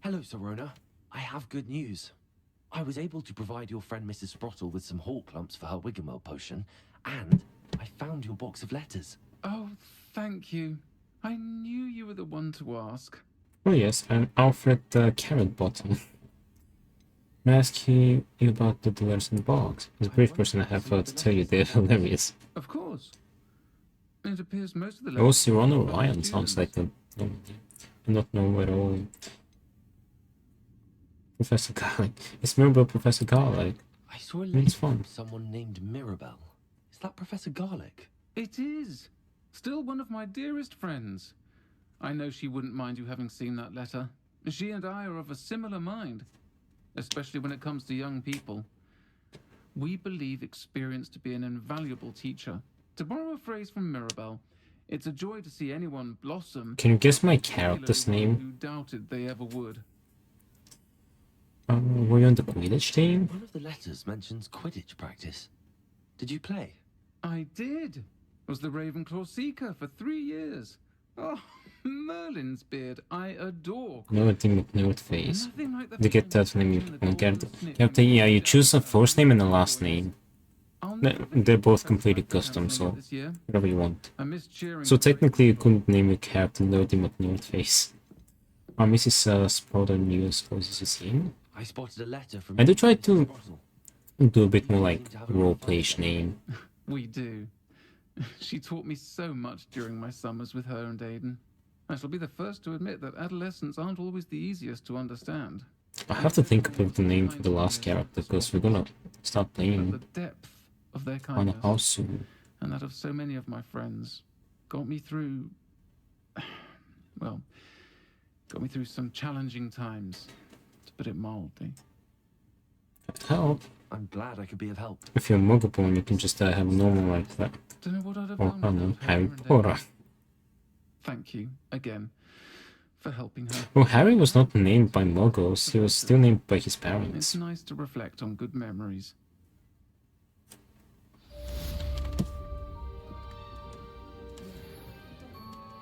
Hello, Serona. I have good news. I was able to provide your friend Mrs. Sprottle with some hall clumps for her Wiggenweld potion, and I found your box of letters. Oh, thank you. I knew you were the one to ask. Oh yes, and Alfred Carrot Bottom. May I ask you about the letters in the box? As a brief person I have to tell you they're hilarious. Of course. It appears most of the Oh, letters... Cyrano are Ryan students. sounds like a... I not know at all. Professor Garlic. It's Mirabelle Professor Garlic. I saw a It's letter fun. from someone named Mirabelle. Is that Professor Garlic? It is. Still one of my dearest friends. I know she wouldn't mind you having seen that letter. She and I are of a similar mind, especially when it comes to young people. We believe experience to be an invaluable teacher. To borrow a phrase from Mirabelle, it's a joy to see anyone blossom. Can you guess my character's particularly one name? who doubted they ever would. Were you on the Quidditch team? One of the letters mentions Quidditch practice. Did you play? I did. Was the Ravenclaw Seeker for 3 years. Oh, Merlin's beard, I adore. Nothing but note face. Nothing like the You get that name feeling you of get. the You have to, yeah, you choose a first name and a last name. I'll They're both completely custom, so This year. whatever you want. I miss cheering. So technically you couldn't name your character Nerdy McNerdface. Mrs. Sprouter New, I suppose is his name. I spotted a letter from I do try Mrs. to Sprottle. do a bit more like roleplay name. We do. She taught me so much during my summers with her and Aiden. I shall be the first to admit that adolescents aren't always the easiest to understand. I have to think about the name for the last character because we're gonna start But playing the depth of their on a kindness house soon. and that of so many of my friends got me through, well, got me through some challenging times, to put it mildly. Help! I'm glad I could be of help. If you're Muggle, you can just have a normal like that. Don't know what I'd have Or, done I don't know, without her Harry and Potter. Aiden. Thank you again for helping her. Well, Harry was not named by Muggles, he was still named by his It's parents. nice to reflect on good memories.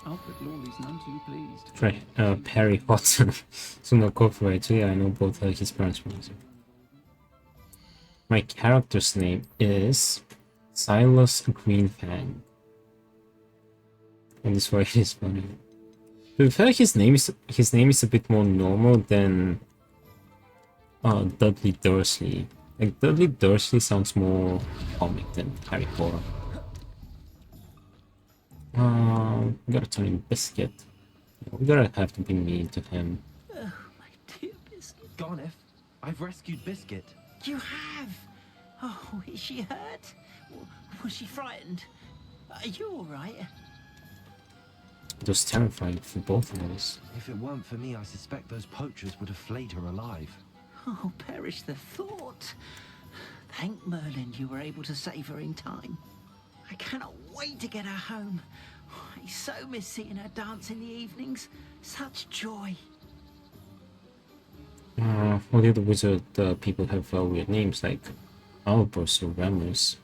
Alfred Lawley's none too pleased. Right, Perry Hudson. So no copyright, so yeah, I know both his parents were. My character's name is Silas Greenfang. And this way it is funny. To be fair, his name is a bit more normal than Dudley Dursley. Like Dudley Dursley sounds more comic than Harry Potter. We gotta turn in Biscuit. We gotta have to be mean to him. Oh, my dear Biscuit. Garneth, I've rescued Biscuit. You have? Oh, is she hurt? Was she frightened? Are you all right? It was terrifying for both of us. If it weren't for me, I suspect those poachers would have flayed her alive. Oh, perish the thought. Thank Merlin you were able to save her in time. I cannot wait to get her home. I so miss seeing her dance in the evenings. Such joy. All the other wizard people have weird names like Albus or Remus.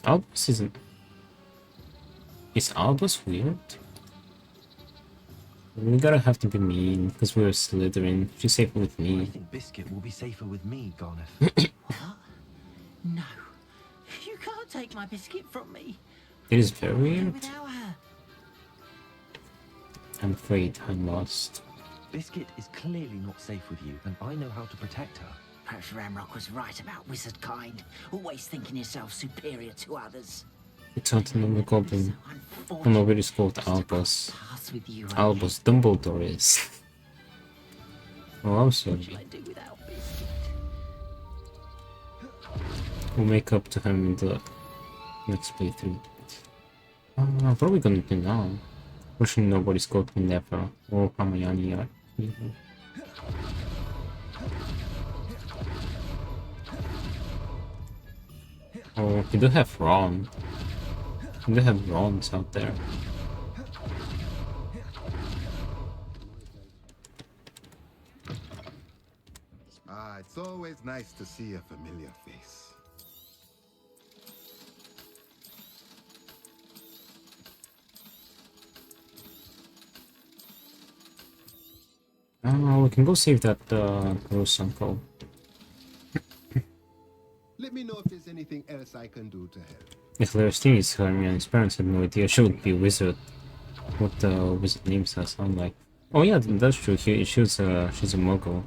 Albus isn't. Is Albus weird? We gotta have to be mean because we're Slytherin. She's safe with I me. think Biscuit will be safer with me, Garneth. What? No. You can't take my Biscuit from me. It is very What will I do weird. without her? I'm afraid I'm lost. Biscuit is clearly not safe with you, and I know how to protect her. Perhaps Ramrock was right about wizard kind. Always thinking yourself superior to others. It's not another goblin. So Oh no, it is called Albus. pass with you, Albus Dumbledore is. Oh, I'm What sorry. shall I do without Biscuit? We'll make up to him in the next playthrough. What are we gonna do now? Wishing nobody's got me never. Or Hermione are evil. Oh, we do have Ron. We do have Rons out there. It's always nice to see a familiar face. We can go save that Rose uncle. Let me know if there's anything else I can do to help. The hilarious thing is Hermione's parents had no idea she would be a wizard. What wizard names her sound like. Oh yeah, that's true. She's a muggle.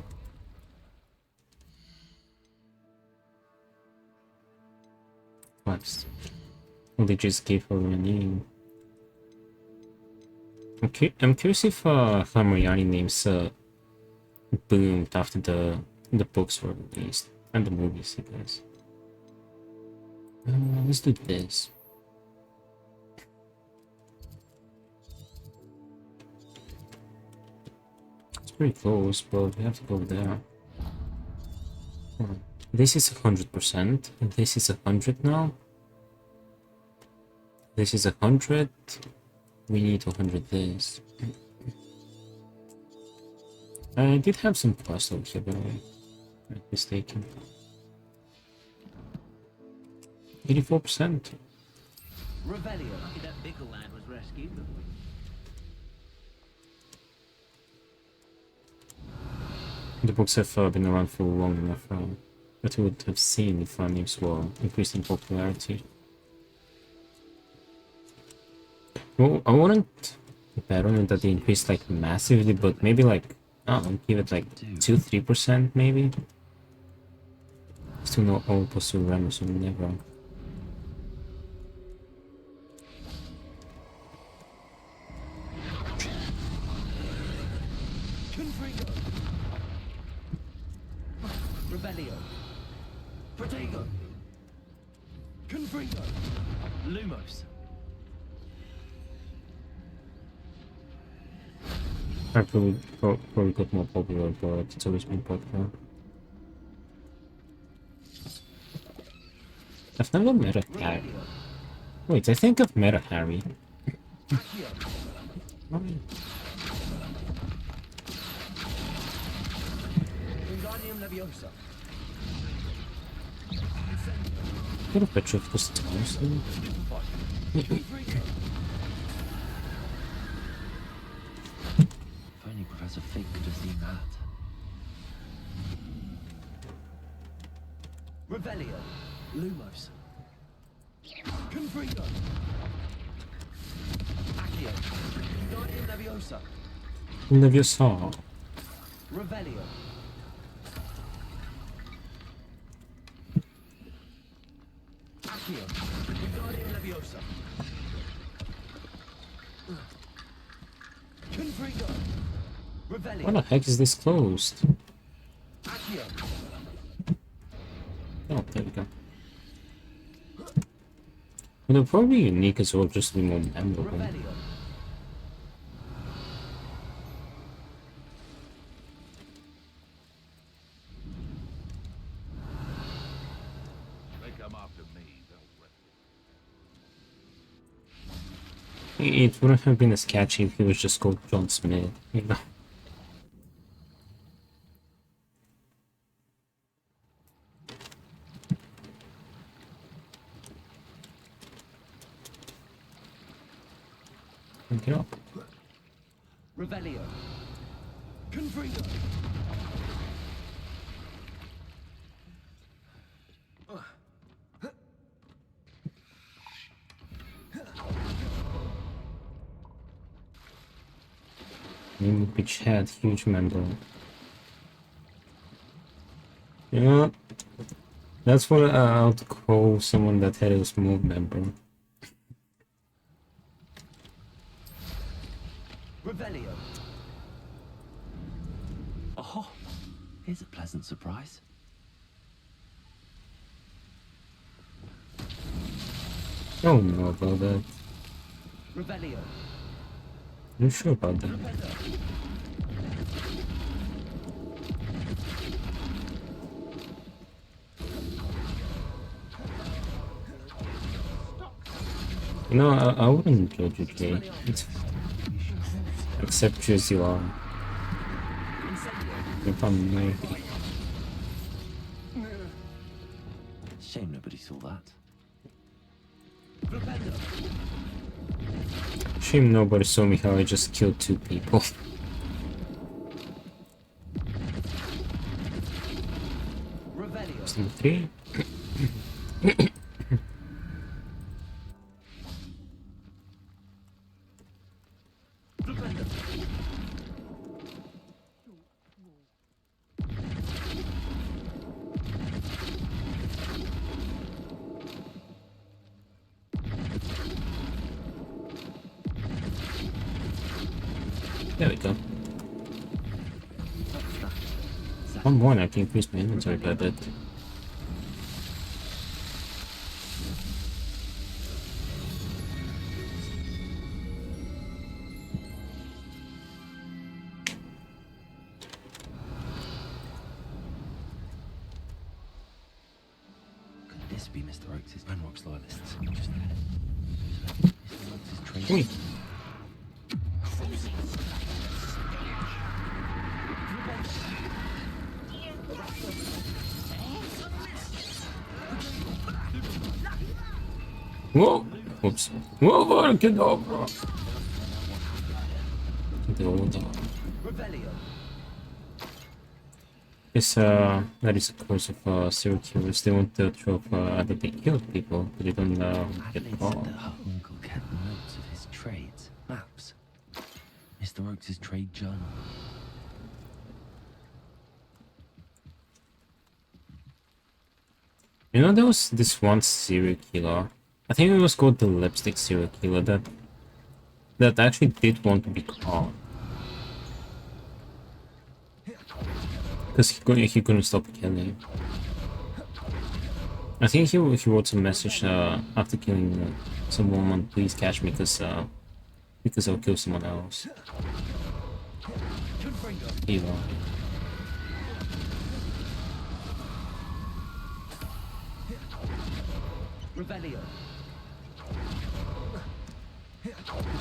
What? Well, they just gave her a name. I'm curious if Hermione names boomed after the books were released and the movies, I guess. Let's do this. It's pretty close, but we have to go there. This is 100%, and this is 100 now. This is 100. We need 100 this. I did have some quests over here, but I'm not mistaken. 84%. Revelio. That Bickle lad was rescued. The books have been around for long enough. what we would have seen if our names were increased in popularity. Well, I wouldn't bet on it that they increased like massively, but maybe like, I don't know, give it like 2-3% maybe. Still not all possible Remus or never. Rebellion. Protego. Confringo. Lumos. I probably got more popular, but it's always been popular. I've never met a Harry. Wait, I think I've met a Harry. Wingardium Leviosa. Got a picture of this house. If only Professor Fig could have seen that. Revelio. Lumos. Confringo. Accio. Wingardium Leviosa. Leviosa. Revelio. Accio. Wingardium Leviosa. Confringo. Revelio. Why the heck is this closed? Accio. Oh, there we go. Well, they're probably unique as well, just to be more memorable. Revelio. They come after me, they'll rip. It wouldn't have been as catchy if he was just called John Smith, you know. Pick it up. Revelio. Confringo. Name which had huge member. Yeah, that's what I would call someone that had a small member. Revelio. Oh, here's a pleasant surprise. Oh no about that. Revelio. You sure about that? You know, I wouldn't judge you, Jay. It's fine. Accept you as you are. If I'm maybe. Shame nobody saw that. Shame nobody saw me how I just killed 2 people. Number 3. There we go. One more and I can increase my inventory by a bit. Could this be Mr. Oakes' Manrock's loyalists? Just ahead. Mr. Oakes' traitor. Wait. Whoa! Oops. Whoa, get over! The old dog. Revelio. that is a curse of serial killers. They want the truth that they killed people, but they don't get Adelaide caught. said that her uncle kept notes of his trades, maps. Mr. Oakes' trade journal. You know, there was this one serial killer. I think it was called the lipstick serial killer that actually did want to be caught. Because he couldn't stop killing. I think he wrote some message after killing some woman, please catch me because I'll kill someone else. Evil. Revelio.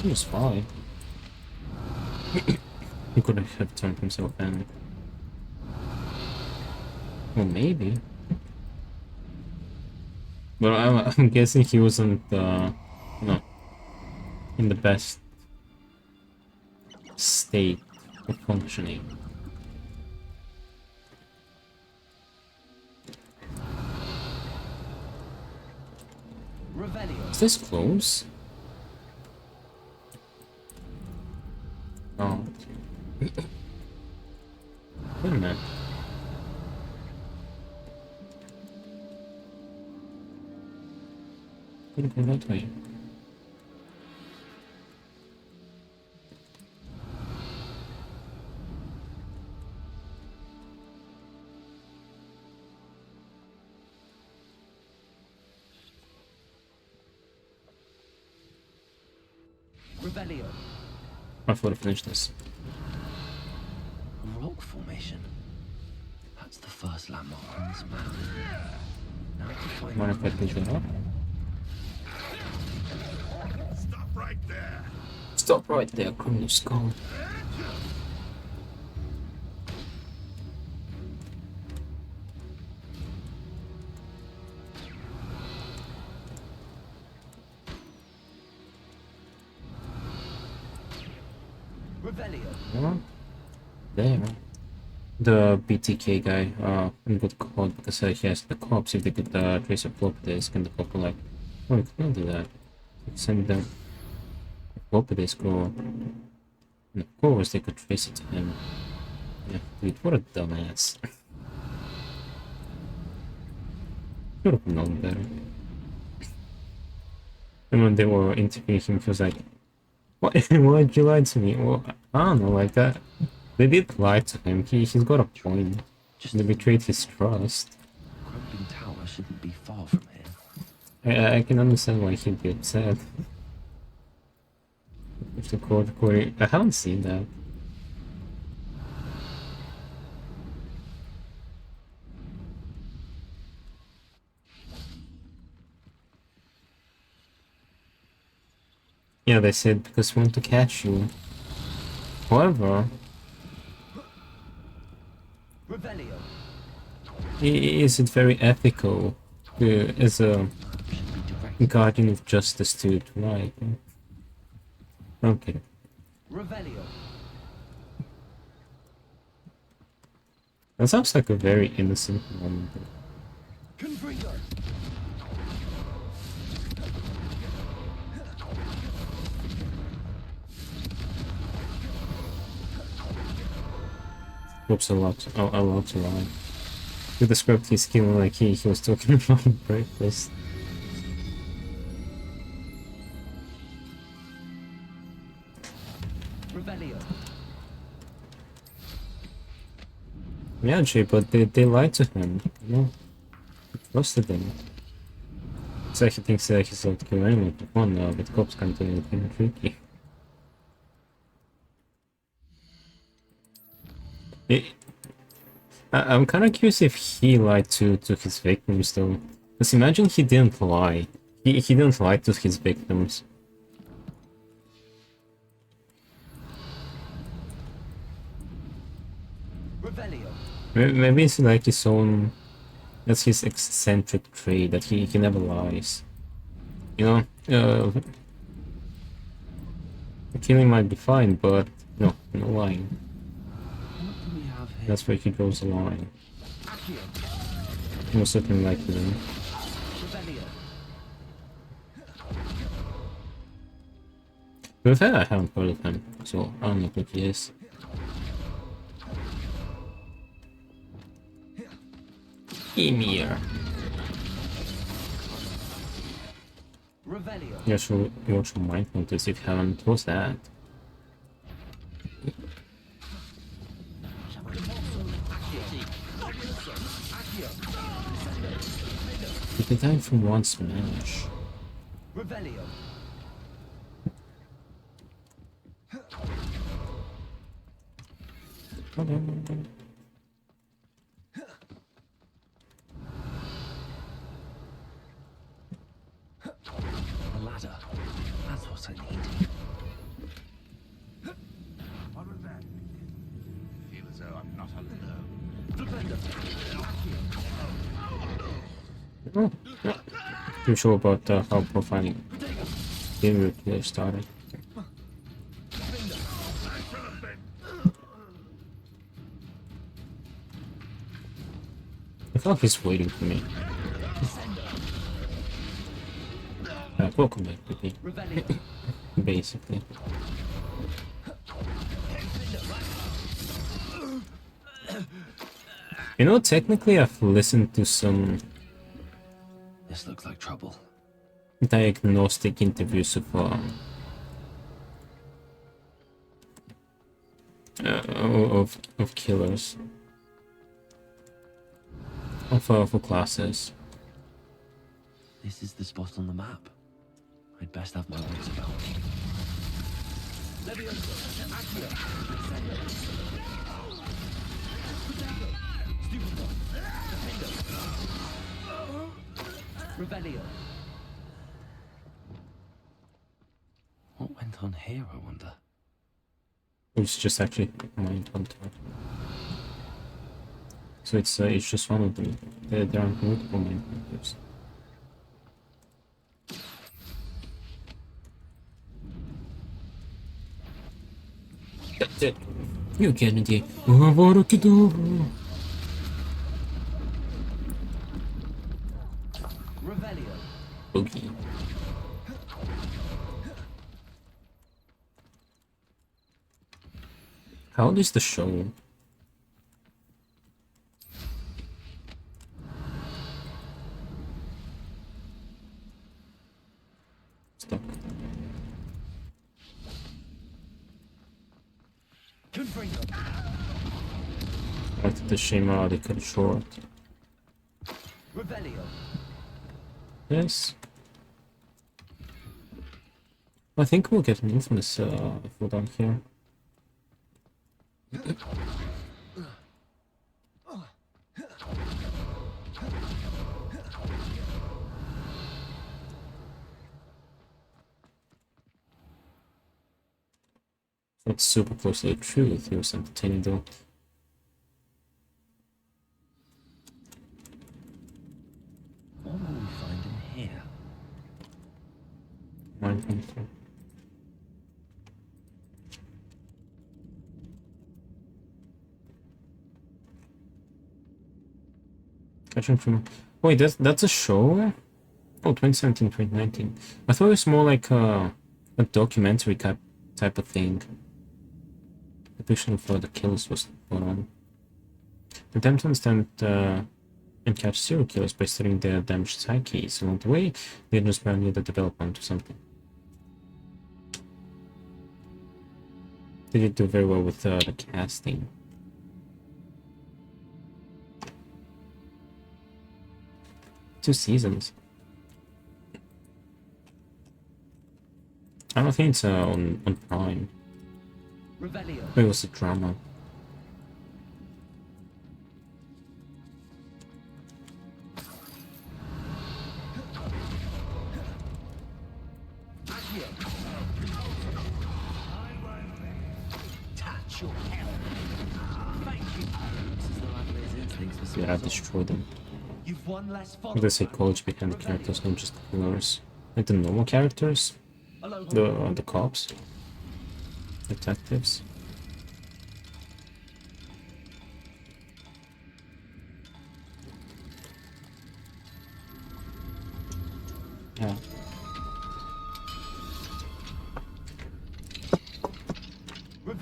He was fine. He could have turned himself in. Well, maybe. But I'm guessing he wasn't, no, in the best state of functioning. Revelio. Is this close? Oh. Wait a minute. Couldn't go that way. Revelio. I thought I finished this. A rock formation. That's the first landmark on this map. Now to find Mind if I push that up? Stop right there. Stop right there, criminal skull. Revelio. What? There. The BTK guy got caught because he has the cops. If they could trace a flop disk, and the cop were like, oh, we can't do that. Send them a flop disk, or and of course they could trace it to him. Yeah, dude, what a dumbass. Should have known better. And when they were interviewing him, he was like, why did you lie to me? Well, I don't know, like that. They did lie to him. He's got a point. They betrayed his trust. Crumbling tower shouldn't be far from here. I can understand why he'd be upset. If the court query, I haven't seen that. Yeah, they said because we want to catch you. However, Revelio. is it very ethical as a guardian of justice to lie? Okay. Revelio. That sounds like a very innocent moment. Confringo. Whoops, a lot to lie. With the script, he's killing like he was talking about breakfast. Revelio. Yeah, Jay, but they lied to him, you know? They trusted him. So he thinks he's allowed to kill anyone for fun now, but cops can't do anything tricky. I'm kind of curious if he lied to his victims though. Because imagine he didn't lie. He didn't lie to his victims. Revelio. Maybe it's like his own... That's his eccentric trait, that he never lies. You know, killing might be fine, but no lying. What do we have here? That's where he draws the line. Most certainly like them. To be fair, I haven't heard of him, so I don't know who he is. Emir. You also might notice if you haven't. What's that? You can die from one smash. A ladder. That's what I need. What was that? Feel as though I'm not alone. Oh, yeah. Too sure about how profiling game replay started. I feel like he's waiting for me. Welcome back, baby. Basically. You know, technically I've listened to some This looks like trouble. diagnostic interviews of killers for classes. This is the spot on the map. I'd best have my wits about me. What went on here, I wonder? It's just actually mind hunter. So it's just one of them. There aren't multiple mind hunters. That's it. You Kennedy. Avada Kedavra. Boogie. How old is the show? Stop. What the shame they cut it short. Yes. I think we'll get an infamous food on here. It's super close to the truth. It was entertaining though. What will we find in here? Mind hunter. Catching from. Wait, that's a show? Oh, 2017, 2019. I thought it was more like a documentary type of thing. The depiction of the kills was going on. Attempt to understand and catch serial killers by studying their damaged psyches. Along the way, they just knew the development or something. They did do very well with the casting. Two seasons. I don't think it's on Prime. It was a drama. Yeah, I destroyed them. The psychology behind the characters, not just the killers. Like the normal characters, the cops, detectives.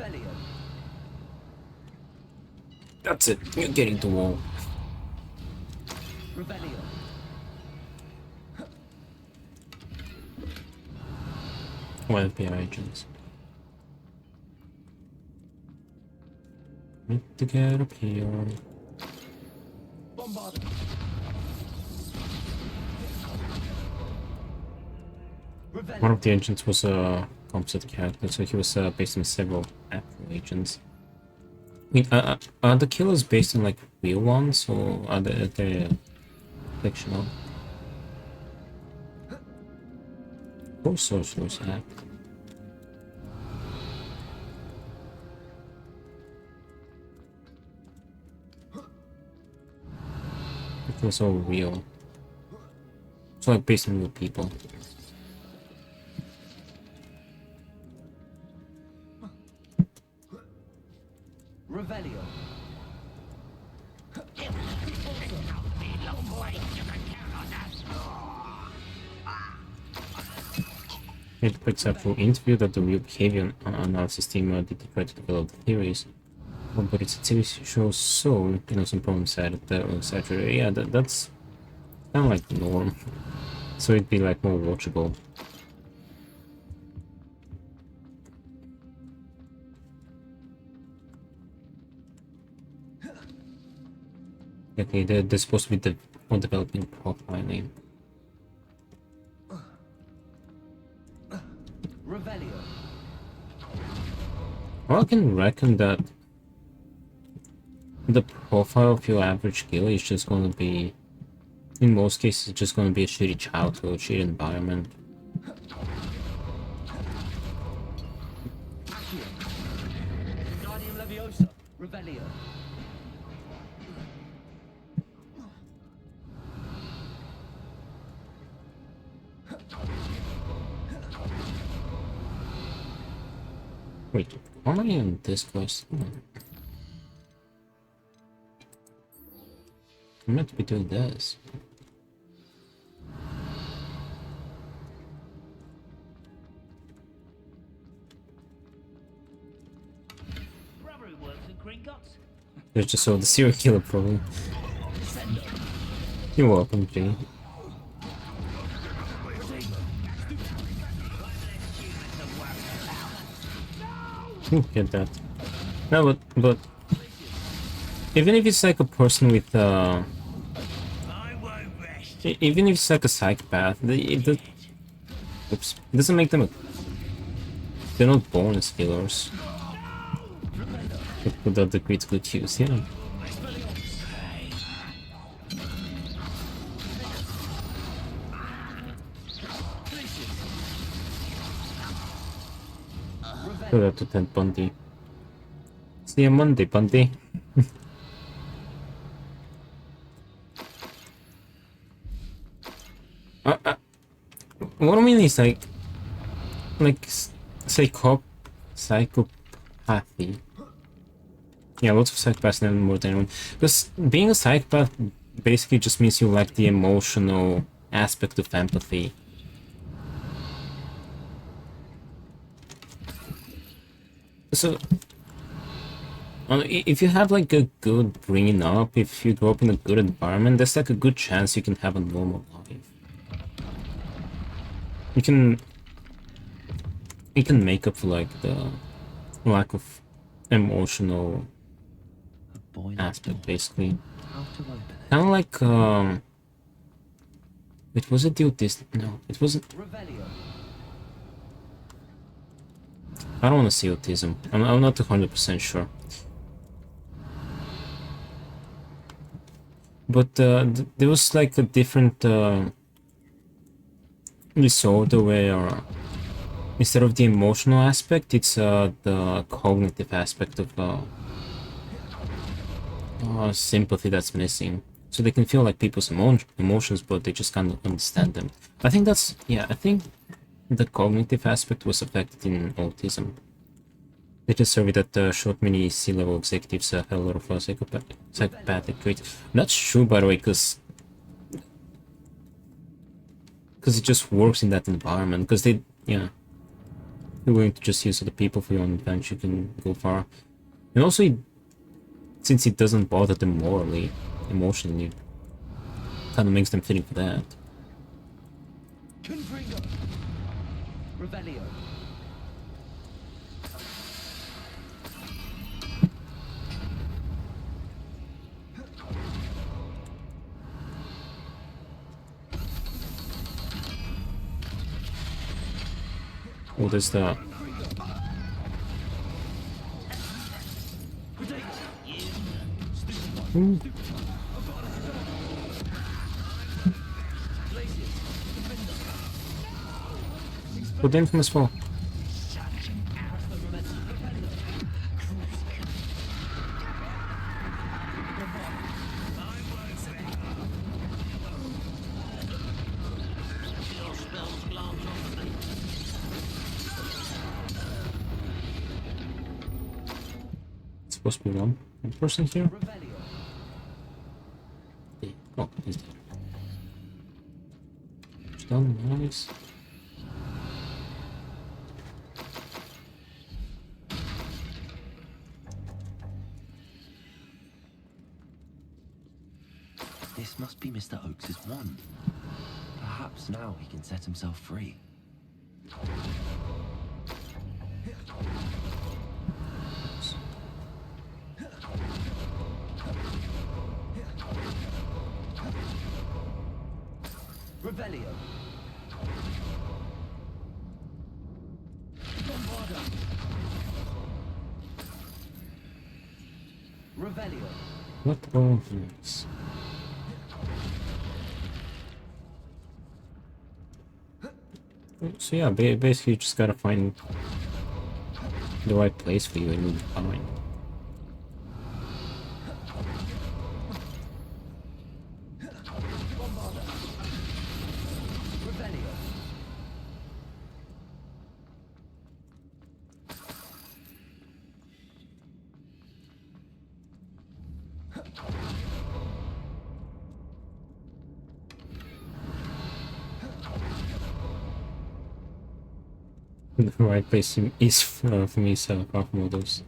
Revelio. That's it. You're getting the wall. Revelio. Well, PR agents. Need to get up here. Bombard. One of the agents was a composite character, so he was based on several actual agents. I mean, are the killers based on like real ones, or are they fictional? Or sorcerers have? It was all real. It's like based on real people. Revelio. It picks up for interview that the real behavior analysis team did try to develop the theories. But it's a TV show, so some problems added that were exaggerated. Yeah, that's kind of like the norm. So it'd be like more watchable. Okay, they're supposed to be more developing profiling. Revelio. Well, I can reckon that the profile of your average killer is just going to be, in most cases, it's just going to be a shitty childhood, shitty environment. Guardian Leviosa. Revelio. Wait, how am I in this quest? I'm meant to be doing this. There's just all the serial killer problem. You're welcome, Jay. Get that. No, but even if it's like a person with even if it's like a psychopath, oops, it doesn't make them they're not born as killers. Without the critical cues, yeah. Shout out to Ted Bundy. See you Monday, Bundy. What I mean is like psychopathy. Yeah, lots of psychopaths know more than anyone. Because being a psychopath basically just means you lack the emotional aspect of empathy. So, if you have like a good bringing up, if you grow up in a good environment, there's like a good chance you can have a normal life. You can make up for like the lack of emotional aspect, basically. Kind of like it was a the autistic. No, it wasn't. I don't want to say autism. I'm not 100% sure. But there was like a different disorder where instead of the emotional aspect, it's the cognitive aspect of sympathy that's missing. So they can feel like people's emotions, but they just can't understand them. I think that's, yeah, I think the cognitive aspect was affected in autism. They just survey that showed many C-level executives have a lot of psychopathic traits. That's true, by the way, because it just works in that environment. Because they, yeah, you're willing to just use other people for your own advantage, you can go far. And also, since it doesn't bother them morally, emotionally, kind of makes them fitting for that. Confringo. Revelio. Oh, there's that. Ooh. Put the infamous fall. It's supposed to be one person here. Oh, he's dead. It's done, nice. This must be Mr. Oakes's wand. Perhaps now he can set himself free. Revelio. Revelio. What? Oh, yes. So yeah, basically you just gotta find the right place for you and you'll be fine. The right place is for me, so apart from all those.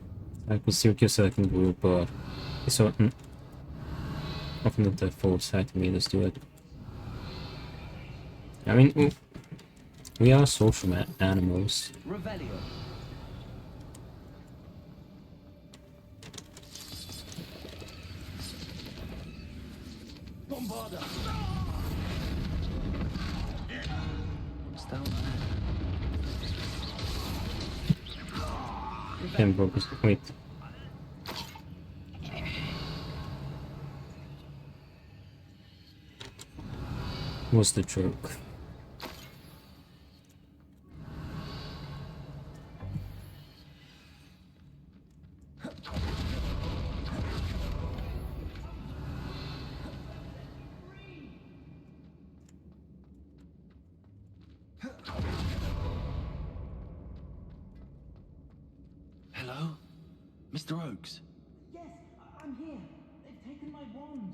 I could still kill second group, but it's often not the full side to me. Let's do it. I mean, we are social animals. Revelio. Bombarda. What's down there? Can't focus. Wait. What's the joke? Hello? Mr. Oakes? Yes, I'm here. They've taken my wand.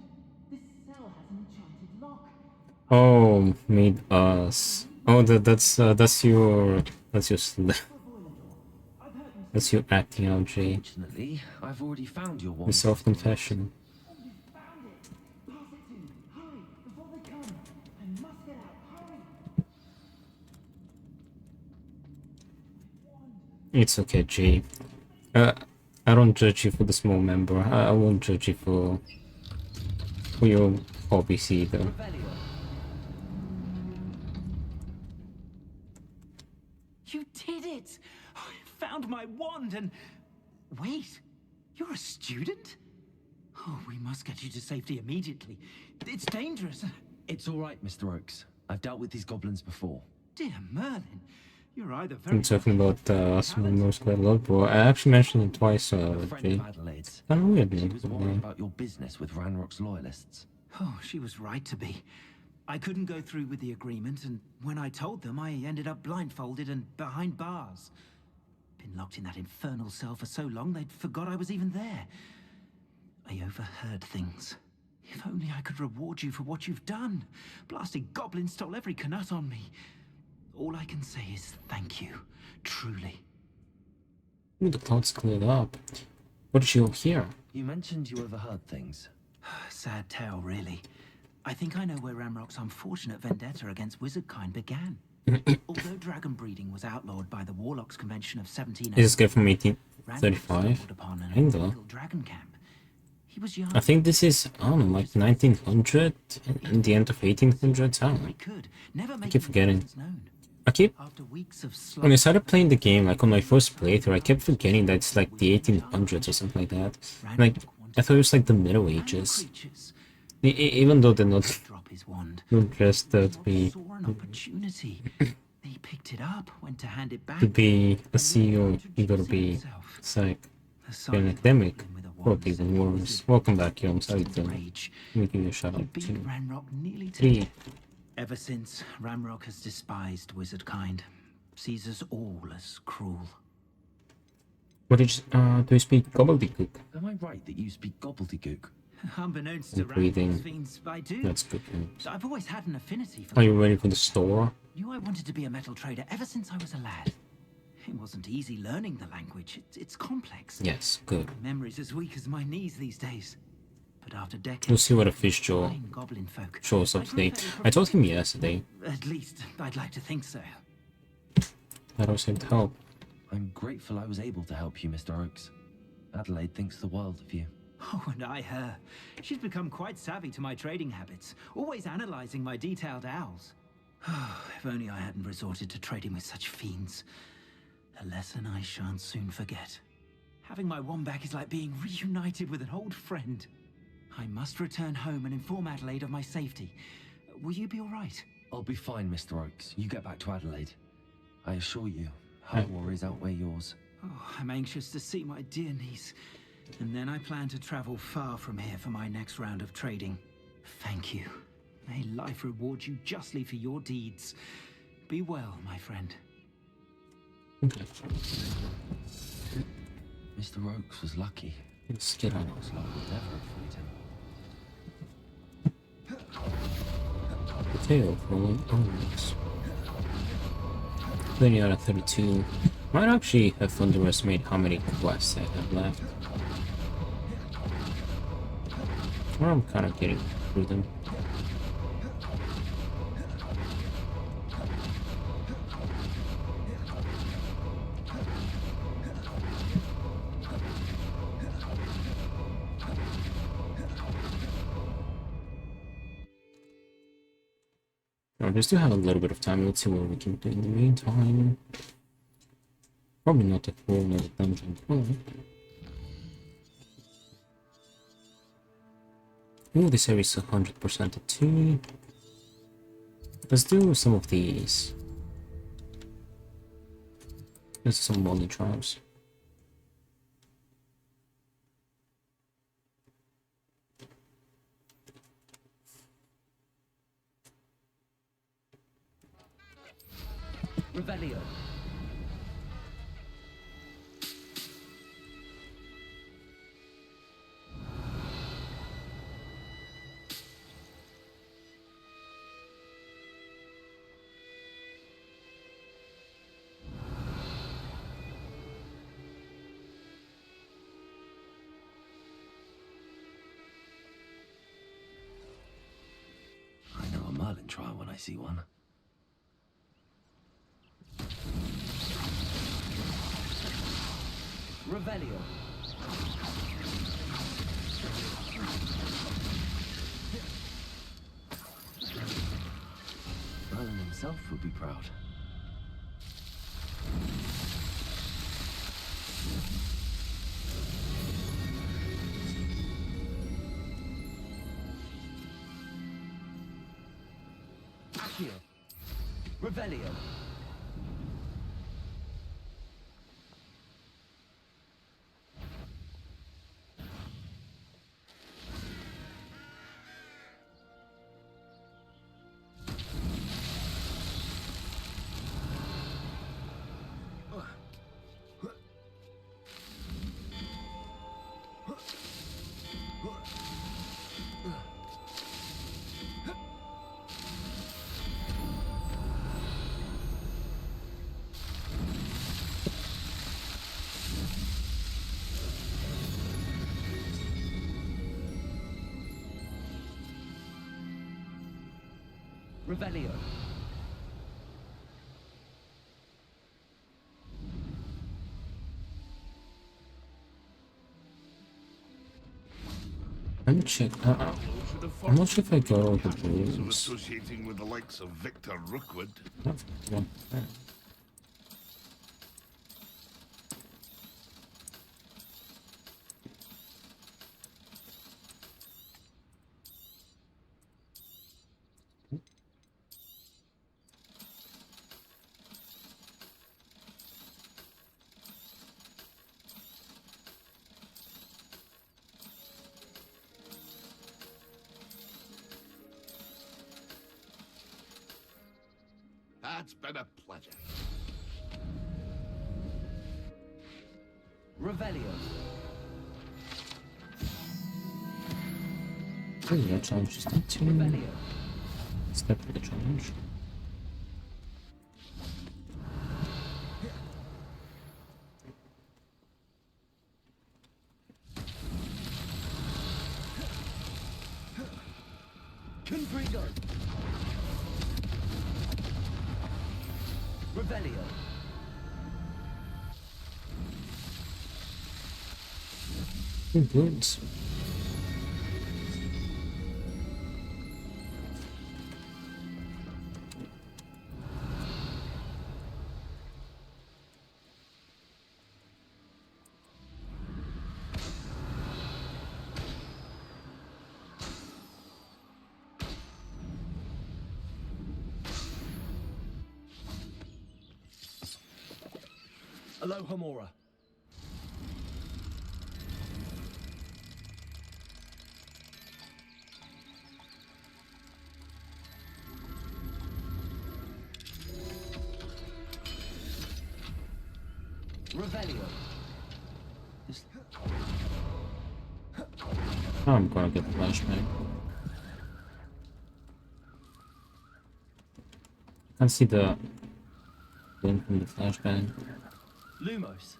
This cell has an enchanted lock. Oh, made us. Oh, that's your that's your acting out, Jay. Fortunately, I've already found your The wand. self-confession. Found it. Pass it to me. Hurry, before they come. I must get out. Hurry. It's okay, Jay. I don't judge you for the small member. I won't judge you for your hobbies either. You did it! I found my wand and... Wait, you're a student? Oh, we must get you to safety immediately. It's dangerous. It's all right, Mr. Oakes. I've dealt with these goblins before. Dear Merlin, you're either very... I'm talking about small members quite a lot, but I actually mentioned it twice, A friend Jay. of Adelaide's. Kind of weird, She man. was worried about your business with Ranrock's loyalists. Oh, she was right to be. I couldn't go through with the agreement, and when I told them, I ended up blindfolded and behind bars. Been locked in that infernal cell for so long, they'd forgot I was even there. I overheard things. If only I could reward you for what you've done. Blasted goblins stole every canut on me. All I can say is thank you, truly. Ooh, the clouds cleared up. What did you hear? You mentioned you overheard things. Sad tale, really. I think I know where Ramrock's unfortunate vendetta against wizardkind began. Although dragon breeding was outlawed by the Warlocks Convention of 1708, Is this guy from Ranrock 1835? stumbled upon an Kinda. illegal dragon camp. He was young. I think this is, I don't know, like 1900, in the end of 1800s, I don't know. I keep forgetting. When I started playing the game, like on my first playthrough, I kept forgetting that it's like the 1800s or something like that. Like, I thought it was like the Middle Ages. Even though they're not dressed to be He picked it up, went to hand it back. to be a CEO, you gotta be psych. Be an academic, probably even worse. Welcome back, Yoms. How you doing? Let me give you a shout out to Ranrock nearly to 3. death. Ever since, Ramrock has despised wizardkind, sees us all as cruel. What did you, do you speak gobbledygook? Am I right that you speak gobbledygook? Unbeknownst to Breathing. Ramrock's fiends, I do. That's good news. I've always had an affinity for Are you ready for the store? Knew I wanted to be a metal trader ever since I was a lad. It wasn't easy learning the language. It's complex. Yes, good. Memory's as weak as my knees these days. But after decades, We'll see what a fish jaw fine goblin folk, shows up I grew today. fairly I told him yesterday At least, I'd like to think so. that I was able to help. I'm grateful I was able to help you, Mr. Oakes. Adelaide thinks the world of you. Oh, and I her. She's become quite savvy to my trading habits, always analyzing my detailed owls. If only I hadn't resorted to trading with such fiends. A lesson I shan't soon forget. Having my wand back is like being reunited with an old friend. I must return home and inform Adelaide of my safety. Will you be all right? I'll be fine, Mr. Oakes. You get back to Adelaide. I assure you, her worries outweigh yours. Oh, I'm anxious to see my dear niece. And then I plan to travel far from here for my next round of trading. Thank you. May life reward you justly for your deeds. Be well, my friend. Okay. Mr. Oakes was lucky. Let's get on. Looks like we'll never have freed him. Potato rolling onwards. 20 out of 32. Might actually have underestimated how many quests I have left. Or I'm kind of getting through them. Now, we still have a little bit of time. Let's see what we can do in the meantime. Probably not a full another dungeon. Oh. Ooh, this area is 100% too. Let's do some of these. There's some molly trials. Revelio. I know a Merlin trial when I see one. Revelio. Merlin himself would be proud. Accio. Revelio. Revelio. Let me check. I'm not sure if I got all the Of rules. associating with the likes of Victor Rookwood. One. That's been a pleasure. Revelio. Oh, yeah, challenge is not too. Revelio. Step for the challenge. Confringo. Revelio. Good. Aloha Mora. Revelio. Oh, I'm gonna get the flashback. I can't see the link from the flashbang. Lumos.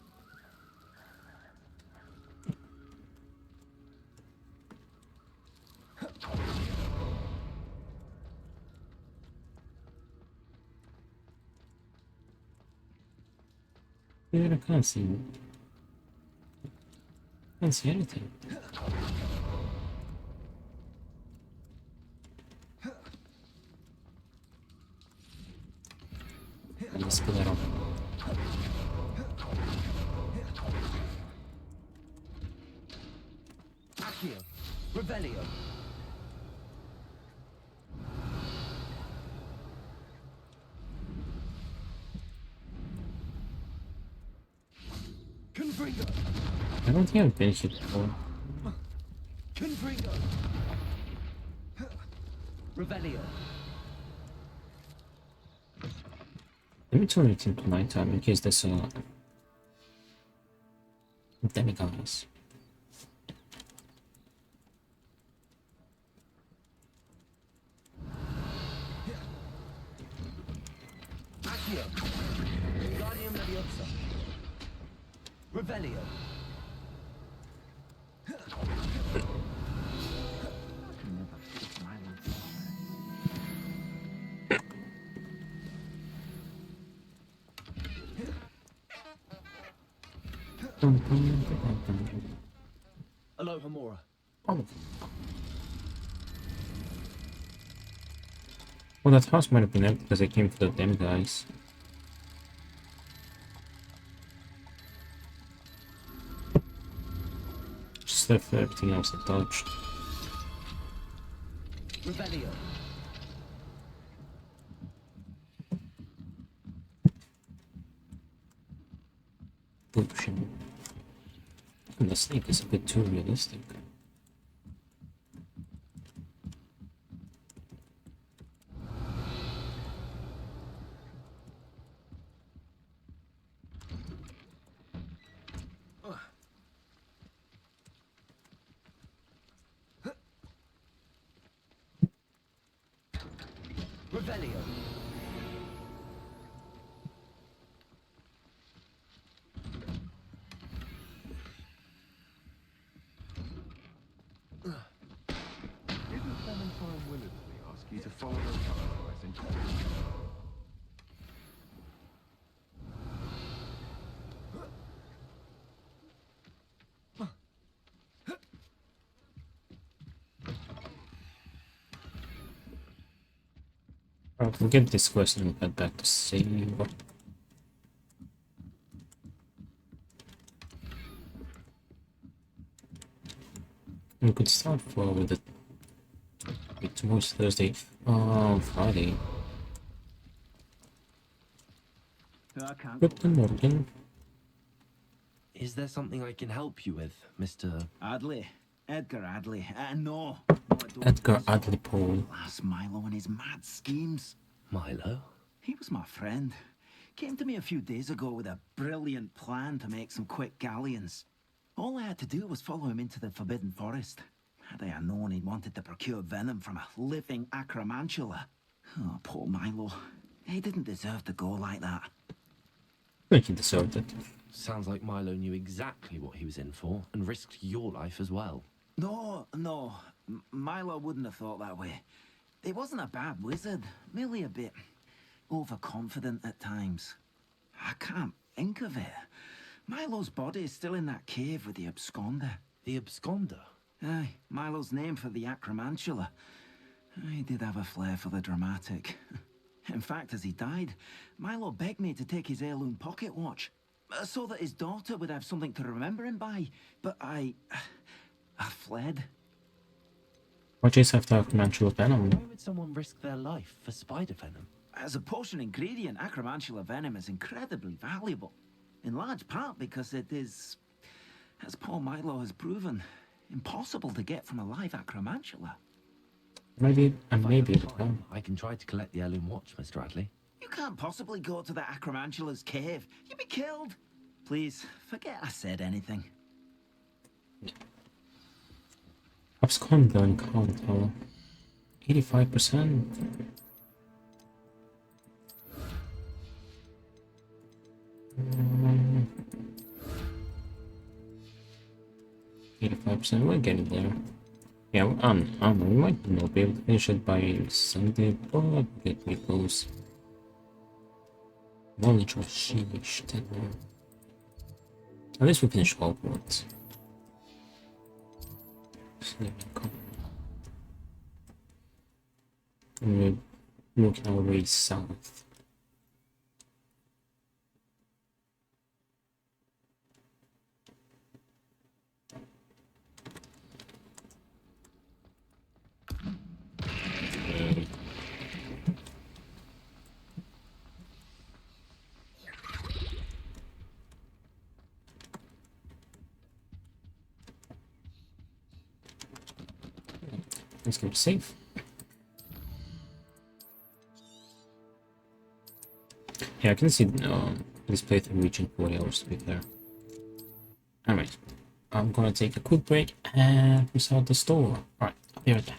Yeah, I can't see. Can't see anything. Let's pull that off. Accio. Revelio. Confringo. I don't think I've been here before. Confringo. Revelio. Let me turn it into nighttime in case there's a demigods. Accio. Guardian Leviosa. Revelio. Aloha Mora. Oh. Well, that house might have been empty because I came for the demigods. Just left everything else untouched. Revelio. Potion. And the snake is a bit too realistic. Revelio. Didn't Clementine Willardsley ask you to follow her path? Alright, we'll get this quest and we'll head back to save. We could start with it. Wait, tomorrow's Thursday. Friday. Guten Morgen. Is there something I can help you with, Mr. Adley. Edgar Adley. No. Edgar Adley Poe. Last Milo and his mad schemes. Milo? He was my friend. Came to me a few days ago with a brilliant plan to make some quick galleons. All I had to do was follow him into the Forbidden Forest. Had I known he wanted to procure venom from a living acromantula. Oh, poor Milo. He didn't deserve to go like that. I think he deserved it. Sounds like Milo knew exactly what he was in for and risked your life as well. No. Milo wouldn't have thought that way. He wasn't a bad wizard, merely a bit overconfident at times. I can't think of it. Milo's body is still in that cave with the absconder. The absconder? Aye, Milo's name for the acromantula. He did have a flair for the dramatic. In fact, as he died, Milo begged me to take his heirloom pocket watch, so that his daughter would have something to remember him by. But I fled. Watches have to have natural venom. Why would someone risk their life for spider venom? As a potion ingredient, acromantula venom is incredibly valuable. In large part because it is, as Paul Milo has proven, impossible to get from a live acromantula. Maybe I can try to collect the heirloom watch, Mr. Adley. You can't possibly go to the acromantula's cave. You'd be killed. Please, forget I said anything. Absconder encounter. 85%. 85%, we're getting there. Yeah, we might not be able to finish it by Sunday, but we'll get pretty close. Knowledge of Sheesh, 10 more. At least we finish Hogwarts. And we're looking our way south. Let's go save. Yeah, I can see this playthrough reaching 40 hours to be fair. Alright, I'm gonna take a quick break and restart the store. Alright, I'll be right back.